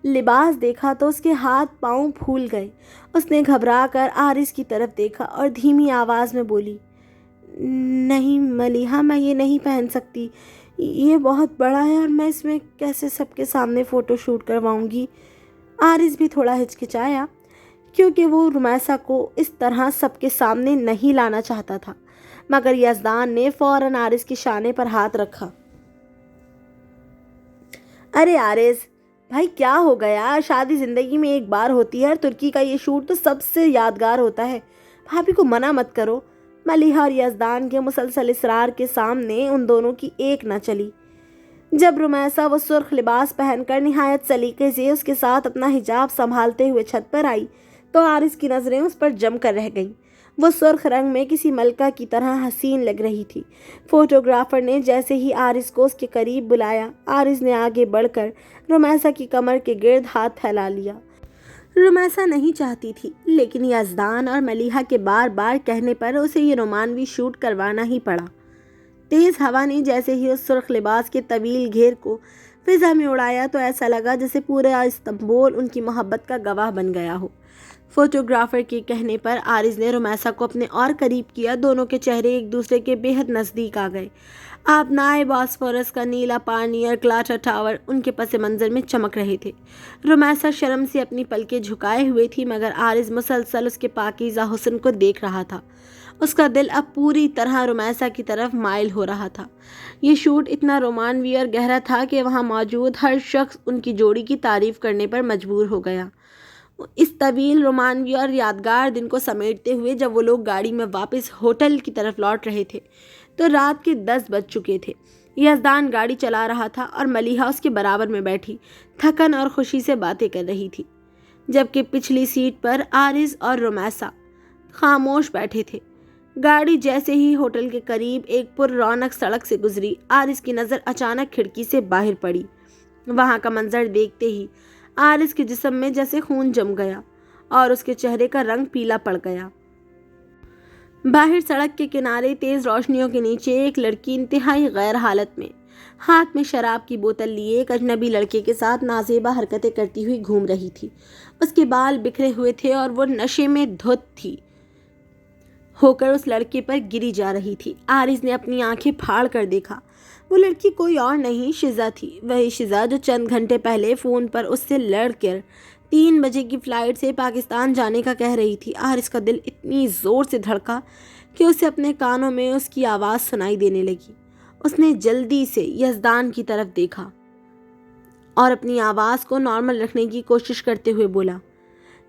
लिबास देखा तो उसके हाथ पांव फूल गए। उसने घबरा कर आरिस की तरफ देखा और धीमी आवाज़ में बोली, नहीं मलिहा, मैं ये नहीं पहन सकती। ये बहुत बड़ा है और मैं इसमें कैसे सबके सामने फ़ोटो शूट करवाऊंगी। आरिस भी थोड़ा हिचकिचाया, क्योंकि वो रुमैसा को इस तरह सबके सामने नहीं लाना चाहता था, मगर यज़दान ने फ़ौरन आरिस के शाने पर हाथ रखा। अरे आरिस भाई, क्या हो गया? शादी ज़िंदगी में एक बार होती है और तुर्की का ये शूट तो सबसे यादगार होता है। भाभी को मना मत करो। मलिहा और यज़दान के मुसलसल इसरार के सामने उन दोनों की एक न चली। जब रुमैसा वो सुर्ख लिबास पहनकर निहायत सलीके से उसके साथ अपना हिजाब संभालते हुए छत पर आई तो आरिस की नज़रें उस पर जम कर रह गईं। वो सुर्ख रंग में किसी मलका की तरह हसीन लग रही थी। फोटोग्राफर ने जैसे ही आरिस को उसके करीब बुलाया, आरिस ने आगे बढ़कर रुमैसा की कमर के गिर्द हाथ फैला लिया। रुमैसा नहीं चाहती थी, लेकिन यज़दान और मलिहा के बार बार कहने पर उसे ये रोमानवी शूट करवाना ही पड़ा। तेज़ हवा ने जैसे ही उस सुर्ख लिबास के तवील घेर को फिज़ा में उड़ाया तो ऐसा लगा जैसे पूरा इस्तांबुल उनकी मोहब्बत का गवाह बन गया हो। फोटोग्राफर के कहने पर आरिस ने रुमैसा को अपने और करीब किया। दोनों के चेहरे एक दूसरे के बेहद नज़दीक आ गए। आबनाए बॉस्फोरस का नीला पानी और गलाटा टावर उनके पस मंज़र में चमक रहे थे। रुमैसा शर्म से अपनी पलकें झुकाए हुए थी, मगर आरिस मुसलसल उसके पाकीज़ा हुस्न को देख रहा था। उसका दिल अब पूरी तरह रुमैसा की तरफ माइल हो रहा था। ये शूट इतना रोमानवी और गहरा था कि वहाँ मौजूद हर शख्स उनकी जोड़ी की तारीफ़ करने पर मजबूर हो गया। इस तवील रोमानवी और यादगार दिन को समेटते हुए जब वो लोग गाड़ी में वापस होटल की तरफ लौट रहे थे तो रात के 10 बज चुके थे। यज़दान गाड़ी चला रहा था और मलिहा उसके बराबर में बैठी थकन और खुशी से बातें कर रही थी, जबकि पिछली सीट पर आरिस और रुमैसा खामोश बैठे थे। गाड़ी जैसे ही होटल के करीब एक पुररौनक सड़क से गुजरी, आरिस की नज़र अचानक खिड़की से बाहर पड़ी। वहाँ का मंजर देखते ही आरिस के जिस्म में जैसे खून जम गया और उसके चेहरे का रंग पीला पड़ गया। बाहर सड़क के किनारे तेज़ रोशनियों के नीचे एक लड़की इंतहाई गैर हालत में हाथ में शराब की बोतल लिए एक अजनबी लड़के के साथ नाजेबा हरकतें करती हुई घूम रही थी। उसके बाल बिखरे हुए थे और वो नशे में धुत थी होकर उस लड़के पर गिरी जा रही थी। आरिस ने अपनी आंखें फाड़ कर देखा। वो लड़की कोई और नहीं, शिजा थी। वही शिजा जो चंद घंटे पहले फ़ोन पर उससे लड़कर 3 बजे की फ़्लाइट से पाकिस्तान जाने का कह रही थी। आरिस का दिल इतनी ज़ोर से धड़का कि उसे अपने कानों में उसकी आवाज़ सुनाई देने लगी। उसने जल्दी से यज़दान की तरफ देखा और अपनी आवाज़ को नॉर्मल रखने की कोशिश करते हुए बोला,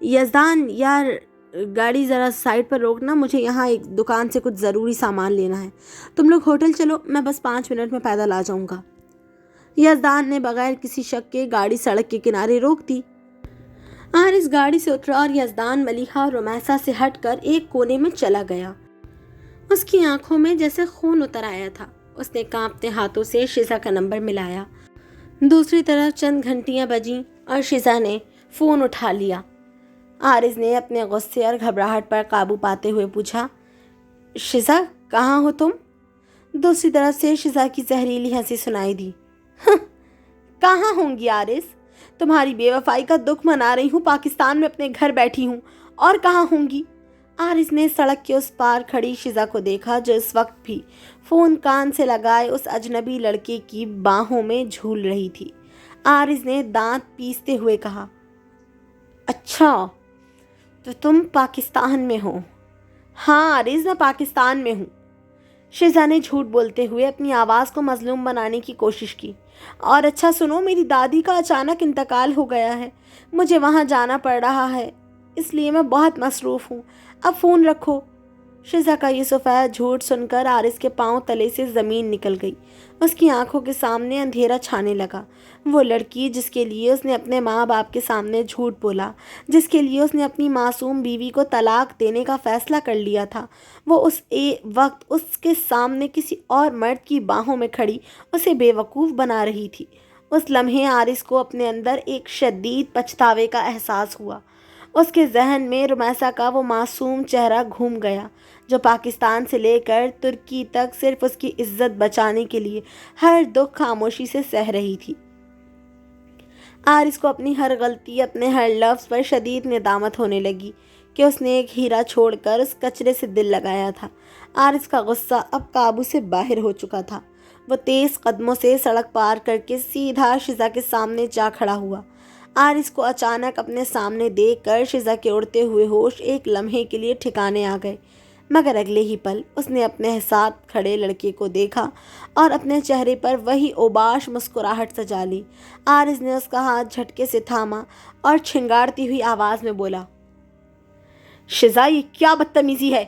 यज़दान यार, गाड़ी ज़रा साइड पर रोकना, मुझे यहाँ एक दुकान से कुछ ज़रूरी सामान लेना है। तुम लोग होटल चलो, मैं बस 5 मिनट में पैदल आ जाऊँगा। यज़दान ने बगैर किसी शक के गाड़ी सड़क के किनारे रोक दी। आरिस गाड़ी से उतरा और यज़दान मलिहा और रुमैसा से हटकर एक कोने में चला गया। उसकी आंखों में जैसे खून उतर आया था। उसने कांपते हाथों से शिजा का नंबर मिलाया। दूसरी तरफ चंद घंटियां बजीं और शिजा ने फ़ोन उठा लिया। आरिस ने अपने गुस्से और घबराहट पर काबू पाते हुए पूछा, शिजा कहाँ हो तुम? दूसरी तरफ से शिजा की जहरीली हंसी सुनाई दी। کہاں ہوں گی آرز؟ تمہاری بے وفائی کا دکھ منا رہی ہوں، پاکستان میں اپنے گھر بیٹھی ہوں، اور کہاں ہوں گی؟ آرز نے سڑک کے اس پار کھڑی شزا کو دیکھا جو اس وقت بھی فون کان سے لگائے اس اجنبی لڑکے کی باہوں میں جھول رہی تھی۔ آرز نے دانت پیستے ہوئے کہا، اچھا تو تم پاکستان میں ہو؟ ہاں آرز، میں پاکستان میں ہوں۔ شزا نے جھوٹ بولتے ہوئے اپنی آواز کو مظلوم بنانے کی کوشش کی۔ اور اچھا سنو، میری دادی کا اچانک انتقال ہو گیا ہے، مجھے وہاں جانا پڑ رہا ہے، اس لیے میں بہت مصروف ہوں، اب فون رکھو۔ شزا کا یہ سفید جھوٹ سن کر آرز کے پاؤں تلے سے زمین نکل گئی۔ اس کی آنکھوں کے سامنے اندھیرا چھانے لگا۔ وہ لڑکی جس کے لیے اس نے اپنے ماں باپ کے سامنے جھوٹ بولا، جس کے لیے اس نے اپنی معصوم بیوی کو طلاق دینے کا فیصلہ کر لیا تھا، وہ اس وقت اس کے سامنے کسی اور مرد کی باہوں میں کھڑی اسے بے وقوف بنا رہی تھی۔ اس لمحے آرز کو اپنے اندر ایک شدید پچھتاوے کا احساس ہوا۔ اس کے ذہن میں رمیسا کا وہ معصوم چہرہ گھوم گیا جو پاکستان سے لے کر ترکی تک صرف اس کی عزت بچانے کے لیے ہر دکھ خاموشی سے سہ رہی تھی۔ آرز کو اپنی ہر غلطی، اپنے ہر لفظ پر شدید ندامت ہونے لگی کہ اس نے ایک ہیرا چھوڑ کر اس کچرے سے دل لگایا تھا۔ آرز کا غصہ اب قابو سے باہر ہو چکا تھا۔ وہ تیز قدموں سے سڑک پار کر کے سیدھا شزا کے سامنے جا کھڑا ہوا۔ آرز کو اچانک اپنے سامنے دیکھ کر شزا کے اڑتے ہوئے ہوش ایک لمحے کے لیے ٹھکانے آ گئے، مگر اگلے ہی پل اس نے اپنے ساتھ کھڑے لڑکے کو دیکھا اور اپنے چہرے پر وہی اوباش مسکراہٹ سجا لی۔ آرز نے اس کا ہاتھ جھٹکے سے تھاما اور چھنگاڑتی ہوئی آواز میں بولا، شزا، یہ کیا بدتمیزی ہے؟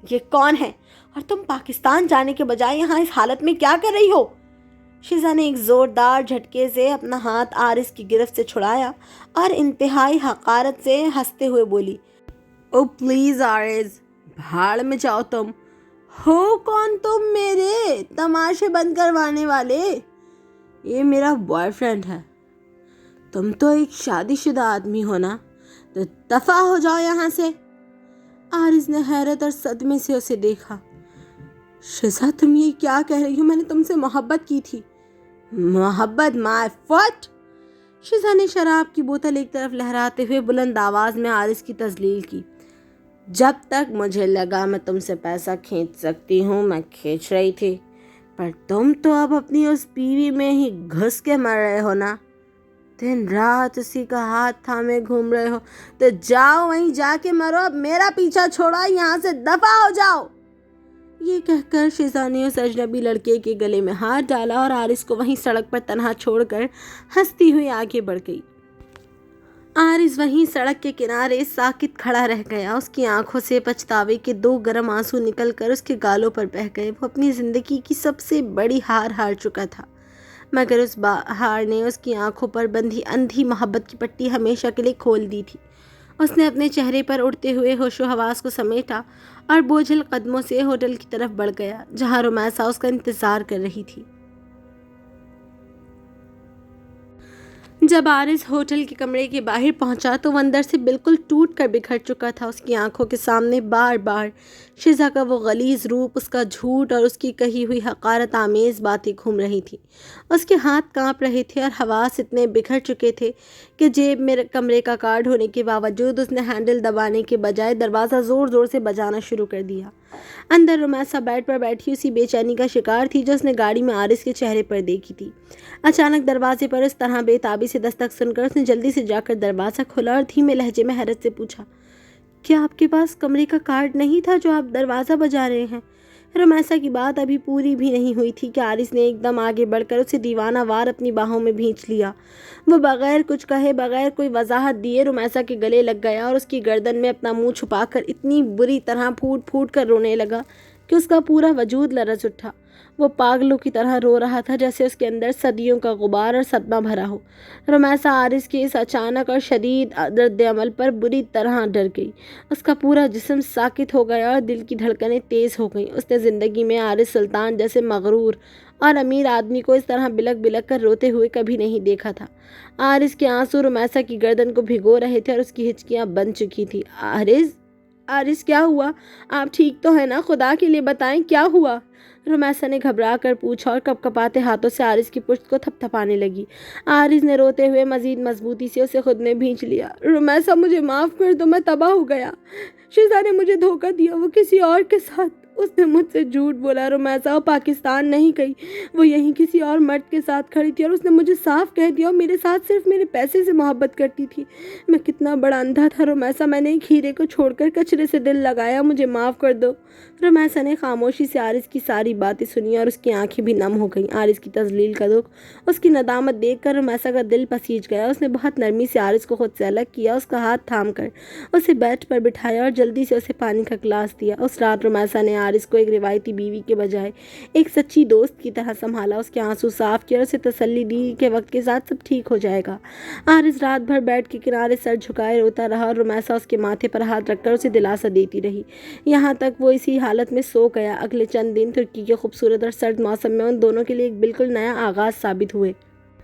یہ کون ہے؟ اور تم پاکستان جانے کے بجائے یہاں اس حالت میں کیا کر رہی ہو؟ شزا نے ایک زوردار جھٹکے سے اپنا ہاتھ آرز کی گرفت سے چھڑایا اور انتہائی حقارت سے ہنستے ہوئے بولی، او پلیز آرز، بھاڑ میں جاؤ، تم ہو کون؟ تم میرے تماشے بند کروانے والے؟ یہ میرا بوائے فرینڈ ہے۔ تم تو ایک شادی شدہ آدمی ہو نا، تو دفع ہو جاؤ یہاں سے۔ آرز نے حیرت اور صدمے سے اسے دیکھا۔ شزا، تم یہ کیا کہہ رہی ہو؟ میں نے تم سے محبت کی تھی۔ محبت؟ مائی فٹ! شزا نے شراب کی بوتل ایک طرف لہراتے ہوئے بلند آواز میں آرز کی تذلیل کی۔ جب تک مجھے لگا میں تم سے پیسہ کھینچ سکتی ہوں میں کھینچ رہی تھی، پر تم تو اب اپنی اس بیوی میں ہی گھس کے مر رہے ہو نا، دن رات اسی کا ہاتھ تھامے گھوم رہے ہو، تو جاؤ وہیں جا کے مرو، اب میرا پیچھا چھوڑا، یہاں سے دفع ہو جاؤ۔ یہ کہہ کر شزا نے اس اجنبی لڑکے کے گلے میں ہاتھ ڈالا اور آرز کو وہیں سڑک پر تنہا چھوڑ کر ہنستی ہوئی آگے بڑھ گئی۔ آرز وہیں سڑک کے کنارے ساکت کھڑا رہ گیا۔ اس کی آنکھوں سے پچھتاوے کے 2 گرم آنسو نکل کر اس کے گالوں پر بہہ گئے۔ وہ اپنی زندگی کی سب سے بڑی ہار چکا تھا، مگر اس ہار نے اس کی آنکھوں پر بندھی اندھی محبت کی پٹی ہمیشہ کے لیے کھول دی تھی۔ اس نے اپنے چہرے پر اڑتے ہوئے ہوش و حواس کو سمیٹا اور بوجھل قدموں سے ہوٹل کی طرف بڑھ گیا جہاں رمیسا اس کا انتظار کر رہی تھی۔ جب آرز ہوٹل کے کمرے کے باہر پہنچا تو وہ اندر سے بالکل ٹوٹ کر بکھر چکا تھا۔ اس کی آنکھوں کے سامنے بار بار شزا کا وہ غلیظ روپ، اس کا جھوٹ اور اس کی کہی ہوئی حقارت آمیز باتیں گھوم رہی تھیں۔ اس کے ہاتھ کانپ رہے تھے اور حواس اتنے بکھر چکے تھے کہ جیب میں کمرے کا کارڈ ہونے کے باوجود اس نے ہینڈل دبانے کے بجائے دروازہ زور زور سے بجانا شروع کر دیا۔ اندر رمیسا بیڈ پر بیٹھی اسی بے چینی کا شکار تھی جو اس نے گاڑی میں آرز کے چہرے پر دیکھی تھی۔ اچانک دروازے پر اس طرح بے تابی سے دستک سن کر اس نے جلدی سے جا کر دروازہ کھولا اور دھیمے لہجے میں حیرت سے پوچھا، کیا آپ کے پاس کمرے کا کارڈ نہیں تھا جو آپ دروازہ بجا رہے ہیں؟ رمیسا کی بات ابھی پوری بھی نہیں ہوئی تھی کہ آرز نے ایک دم آگے بڑھ کر اسے دیوانہ وار اپنی باہوں میں بھینچ لیا۔ وہ بغیر کچھ کہے، بغیر کوئی وضاحت دیے رمیسا کے گلے لگ گیا اور اس کی گردن میں اپنا منہ چھپا کر اتنی بری طرح پھوٹ پھوٹ کر رونے لگا کہ اس کا پورا وجود لرز اٹھا۔ وہ پاگلوں کی طرح رو رہا تھا جیسے اس کے اندر صدیوں کا غبار اور صدمہ بھرا ہو۔ رمیسا آرز کے اس اچانک اور شدید رد عمل پر بری طرح ڈر گئی۔ اس کا پورا جسم ساکت ہو گیا اور دل کی دھڑکنیں تیز ہو گئیں۔ اس نے زندگی میں آرز سلطان جیسے مغرور اور امیر آدمی کو اس طرح بلک بلک کر روتے ہوئے کبھی نہیں دیکھا تھا۔ آرز کے آنسو رمیسا کی گردن کو بھگو رہے تھے اور اس کی ہچکیاں بند چکی تھی۔ آرز! आरिस क्या हुआ? आप ठीक तो है ना? खुदा के लिए बताएं क्या हुआ? रुमैसा ने घबरा कर पूछा और कपकपाते हाथों से आरिस की पुश्त को थपथपाने लगी। आरिस ने रोते हुए मजीद मजबूती से उसे खुद में भींच लिया। रुमैसा मुझे माफ़ कर दो, मैं तबाह हो गया। शिजा ने मुझे धोखा दिया, वो किसी और के साथ। उसने मुझसे झूठ बोला रुमैसा, वो पाकिस्तान नहीं गई, वो यहीं किसी और मर्द के साथ खड़ी थी और उसने मुझे साफ कह दिया और मेरे साथ सिर्फ मेरे पैसे से मोहब्बत करती थी। मैं कितना बड़ा अंधा था रुमैसा, मैंने एक हीरे को छोड़कर कचरे से दिल लगाया, मुझे माफ़ कर दो। रुमैसा ने खामोशी से आरिस की सारी बातें सुनी और उसकी आंखें भी नम हो गईं। आरिस की तजलील का दुख, उसकी नदामत देखकर रुमैसा का दिल पसीज गया। उसने बहुत नरमी से आरिस को खुद से अलग किया, उसका हाथ थाम कर उसे बेड पर बिठाया और जल्दी से उसे पानी का गिलास दिया। उस रात रुमैसा ने आरिस को एक रिवायती बीवी के बजाय एक सच्ची दोस्त की तरह संभाला। उसके आंसू साफ किए और उसे तसल्ली दी कि वक्त के साथ सब ठीक हो जाएगा। आरिस रात भर बेड के किनारे सर झुकाए रोता रहा और रुमैसा उसके माथे पर हाथ रखकर उसे दिलासा देती रही, यहाँ तक वो इसी हालत में सो गया। अगले चंद दिन तुर्की के खूबसूरत और सर्द मौसम में उन दोनों के लिए एक बिल्कुल नया आगाज साबित हुए।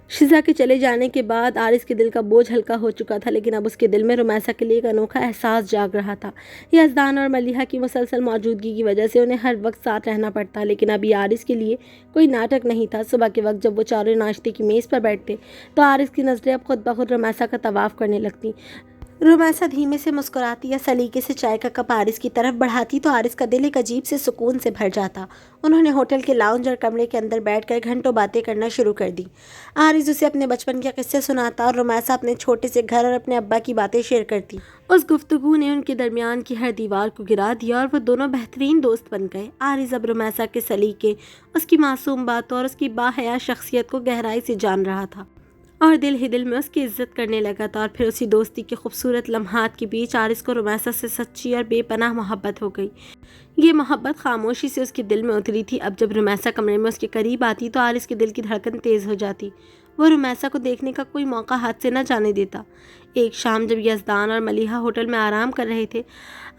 शिजा के चले जाने के बाद आरिस के दिल का बोझ हल्का हो चुका था, लेकिन अब उसके दिल में रुमैसा के लिए एक अनोखा एहसास जाग रहा था। यज़दान और मलिहा की मुसलसल मौजूदगी की वजह से उन्हें हर वक्त साथ रहना पड़ता, लेकिन अभी आरिस के लिए कोई नाटक नहीं था। सुबह के वक्त जब वो चारों नाश्ते की मेज़ पर बैठते तो आरिस की नज़रें अब खुद ब खुद रुमैसा का तवाफ करने लगती। रुमैसा धीमे से मुस्कुराती या सलीके से चाय का कप आरिस की तरफ बढ़ाती तो आरिस का दिल एक अजीब से सुकून से भर जाता। उन्होंने होटल के लाउंज और कमरे के अंदर बैठकर घंटों बातें करना शुरू कर दी। आरिस उसे अपने बचपन के किस्से सुनाता और रुमैसा अपने छोटे से घर और अपने अब्बा की बातें शेयर करती। उस गुफ्तगू ने उनके दरमियान की हर दीवार को गिरा दिया और वो दोनों बेहतरीन दोस्त बन गए। आरिस अब रुमैसा के सलीके, उसकी मासूम बातों और उसकी बाहया शख्सियत को गहराई से जान रहा था और दिल ही दिल में उसकी इज्जत करने लगा था। और फिर उसी दोस्ती के खूबसूरत लम्हात के बीच आरिस को रुमैसा से सच्ची और बेपनाह मोहब्बत हो गई। ये मोहब्बत खामोशी से उसके दिल में उतरी थी। अब जब रुमैसा कमरे में उसके करीब आती तो आरिस के दिल की धड़कन तेज़ हो जाती। वो रुमैसा को देखने का कोई मौका हाथ से न जाने देता। एक शाम जब यज़दान और मलिहा होटल में आराम कर रहे थे,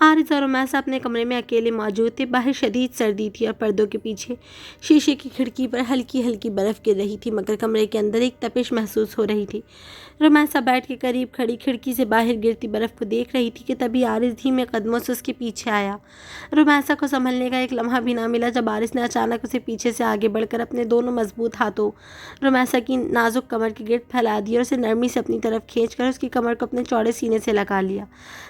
आरिस और रुमैसा अपने कमरे में अकेले मौजूद थे। बाहर शदीद सर्दी थी और पर्दों के पीछे शीशे की खिड़की पर हल्की हल्की बर्फ़ गिर रही थी, मगर कमरे के अंदर एक तपिश महसूस हो रही थी। रुमैसा बेड के करीब खड़ी खिड़की से बाहर गिरती बर्फ़ को देख रही थी कि तभी आरिस धीमे कदमों से उसके पीछे आया। रुमैसा को संभलने का एक लम्हा भी ना मिला जब आरिस ने अचानक उसे पीछे से आगे बढ़कर अपने दोनों मजबूत हाथों रुमैसा की नाजुक कमर के गिर्द फैला दिए और उसे नरमी से अपनी तरफ खींचकर उसकी कमर को अपने चौड़े सीने से लगा लिया।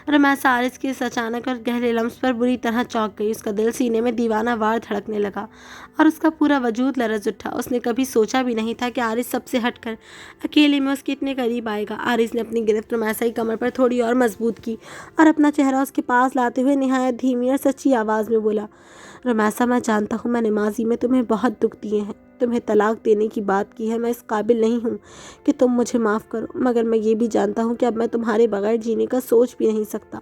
रुमैसा आरिस के इस अचानक और गहरे लम्स पर बुरी तरह चौंक गई। उसका दिल सीने में दीवाना वार धड़कने लगा और उसका पूरा वजूद लरज़ उठा। उसने कभी सोचा भी नहीं था कि आरिस सबसे हटकर अकेले में उसके इतने करीब आएगा। आरिस ने अपनी गिरफ्त रुमैसा की कमर पर थोड़ी और मजबूत की और अपना चेहरा उसके पास लाते हुए निहायत धीमी और सच्ची आवाज़ में बोला, रुमैसा, मैं जानता हूँ मैंने माजी में तुम्हें बहुत दुख दिए हैं, तुम्हें तलाक देने की बात की है। मैं इस काबिल नहीं हूँ कि तुम मुझे माफ़ करो, मगर मैं ये भी जानता हूँ कि अब मैं तुम्हारे बगैर जीने का सोच भी नहीं सकता।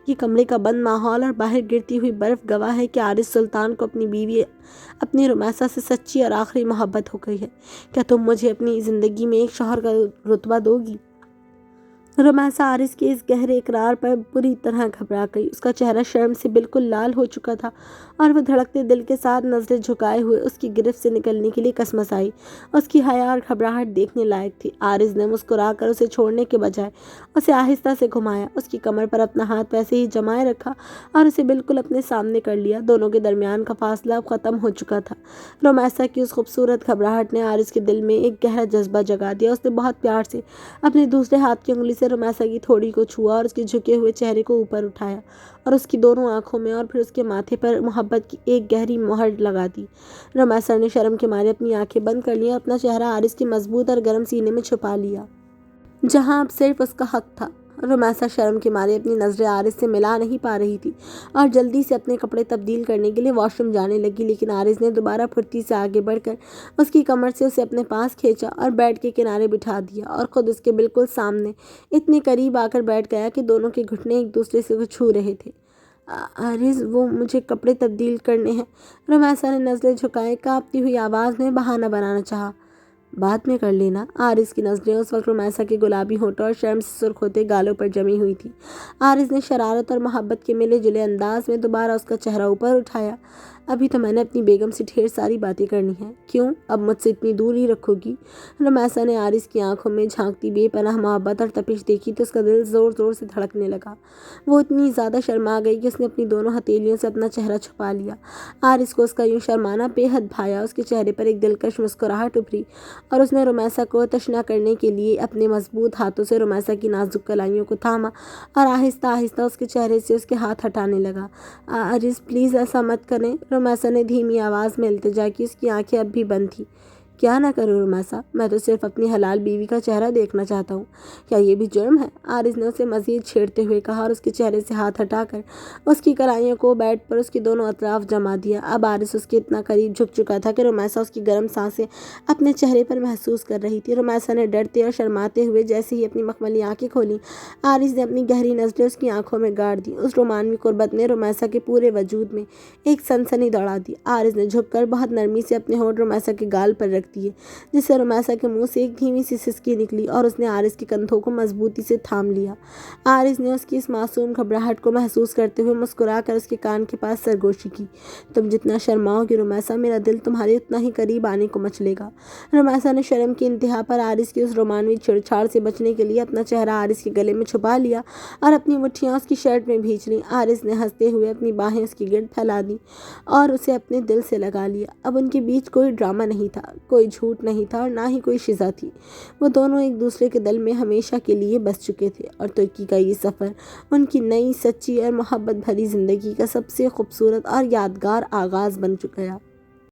ये कमरे का बंद माहौल और बाहर गिरती हुई बर्फ़ गवाह है कि आरिस सुल्तान को अपनी बीवी अपनी रुमैसा से सच्ची और आखिरी मोहब्बत हो गई है। क्या तुम मुझे अपनी ज़िंदगी में एक शौहर का रुतबा दोगी? रुमैसा आरिस के इस गहरे इकरार पर बुरी तरह घबरा गई। उसका चेहरा शर्म से बिल्कुल लाल हो चुका था और वह धड़कते दिल के साथ नज़रें झुकाए हुए उसकी गिरफ्त से निकलने के लिए कसमसाई। उसकी हया और घबराहट देखने लायक थी। आरिस ने मुस्कुराकर उसे छोड़ने के बजाय उसे आहिस्ता से घुमाया, उसकी कमर पर अपना हाथ वैसे ही जमाए रखा और उसे बिल्कुल अपने सामने कर लिया। दोनों के दरमियान का फासला अब ख़त्म हो चुका था। रुमैसा की उस खूबसूरत घबराहट ने आरिस के दिल में एक गहरा जज्बा जगा दिया। उसने बहुत प्यार से अपने दूसरे हाथ की उंगली से रुमैसा की थोड़ी को छुआ और उसके झुके हुए चेहरे को ऊपर उठाया और उसकी दोनों आंखों में और फिर उसके माथे पर मोहब्बत की एक गहरी मोहर लगा दी। रुमैसा ने शर्म के मारे अपनी आंखें बंद कर ली और अपना चेहरा आरिस के मजबूत और गर्म सीने में छुपा लिया, जहां अब सिर्फ उसका हक था। रुमैसा शर्म के मारे अपनी नज़रें आरिस से मिला नहीं पा रही थी और जल्दी से अपने कपड़े तब्दील करने के लिए वॉशरूम जाने लगी, लेकिन आरिस ने दोबारा फुर्ती से आगे बढ़कर उसकी कमर से उसे अपने पास खींचा और बेड के किनारे बिठा दिया और ख़ुद उसके बिल्कुल सामने इतने करीब आकर बैठ गया कि दोनों के घुटने एक दूसरे से छू रहे थे। आरिस, वो मुझे कपड़े तब्दील करने हैं। रुमैसा ने नज़रें झुकाए काँपती हुई आवाज़ में बहाना बनाना चाहा। बाद में कर लेना। आरिस की नज़रें उस वक्त रुमैसा के गुलाबी होठों और शर्म से सुर्ख होते गालों पर जमी हुई थी। आरिस ने शरारत और मोहब्बत के मिले जुले अंदाज में दोबारा उसका चेहरा ऊपर उठाया। ابھی تو میں نے اپنی بیگم سے ڈھیر ساری باتیں کرنی ہیں۔ کیوں اب مجھ سے اتنی دوری رکھو گی؟ رمیسا نے عارض کی آنکھوں میں جھانکتی بے پناہ محبت اور تپش دیکھی تو اس کا دل زور زور سے دھڑکنے لگا۔ وہ اتنی زیادہ شرما گئی کہ اس نے اپنی دونوں ہتھیلیوں سے اپنا چہرہ چھپا لیا۔ عارض کو اس کا یوں شرمانا بے حد بھایا۔ اس کے چہرے پر ایک دلکش مسکراہٹ ابھری اور اس نے رمیسا کو تشنا کرنے کے لیے اپنے مضبوط ہاتھوں سے رمیسا کی نازک کلائیوں کو تھاما اور آہستہ آہستہ اس کے چہرے سے اس کے ہاتھ ہٹانے لگا۔ عارض پلیز ایسا مت کریں، رمیسا نے دھیمی آواز میں التجا کی۔ اس کی آنکھیں اب بھی بند تھیں۔ کیا نہ کروں رمیسا، میں تو صرف اپنی حلال بیوی کا چہرہ دیکھنا چاہتا ہوں، کیا یہ بھی جرم ہے؟ عارض نے اسے مزید چھیڑتے ہوئے کہا اور اس کے چہرے سے ہاتھ ہٹا کر اس کی کلائیوں کو بیڈ پر اس کے دونوں اطراف جما دیا۔ اب عارض اس کے اتنا قریب جھک چکا تھا کہ رمیسا اس کی گرم سانسیں اپنے چہرے پر محسوس کر رہی تھی۔ رمیسا نے ڈرتے اور شرماتے ہوئے جیسے ہی اپنی مخملی آنکھیں کھولیں، عارض نے اپنی گہری نظریں اس کی آنکھوں میں گاڑ دیں۔ اس رومانوی قربت نے رمیسا کے پورے وجود میں ایک سنسنی دوڑا دی۔ عارض نے جھک کر بہت نرمی سے اپنے ہونٹ رمیسا کے گال پر رکھ دیے، جس سے رمیسا کے منہ سے ایک دھیمی سی سسکی نکلی اور اس نے عارض کے کندھوں کو مضبوطی سے تھام لیا۔ عارض نے اس کی اس معصوم گھبراہٹ کو محسوس کرتے ہوئے مسکرا کر اس کے کان کے پاس سرگوشی کی۔ تم جتنا شرماؤ گی رمیسا، میرا دل تمہارے اتنا ہی قریب آنے کو مچلے گا۔ رمیسا نے شرم کی انتہا پر عارض کی اس رومانوی چھیڑ چھاڑ سے بچنے کے لیے اپنا چہرہ عارض کے گلے میں چھپا لیا اور اپنی مٹھیاں اس کی شرٹ میں بھیج لیں۔ عارض نے ہنستے ہوئے اپنی باہیں اس کے گرد پھیلا دیں اور اسے اپنے دل سے لگا لیا۔ اب ان کے بیچ کوئی ڈرامہ نہیں تھا، کوئی جھوٹ نہیں تھا اور نہ ہی کوئی شزا تھی۔ وہ دونوں ایک دوسرے کے دل میں ہمیشہ کے لیے بس چکے تھے اور ترکی کا یہ سفر ان کی نئی، سچی اور محبت بھری زندگی کا سب سے خوبصورت اور یادگار آغاز بن چکا ہے۔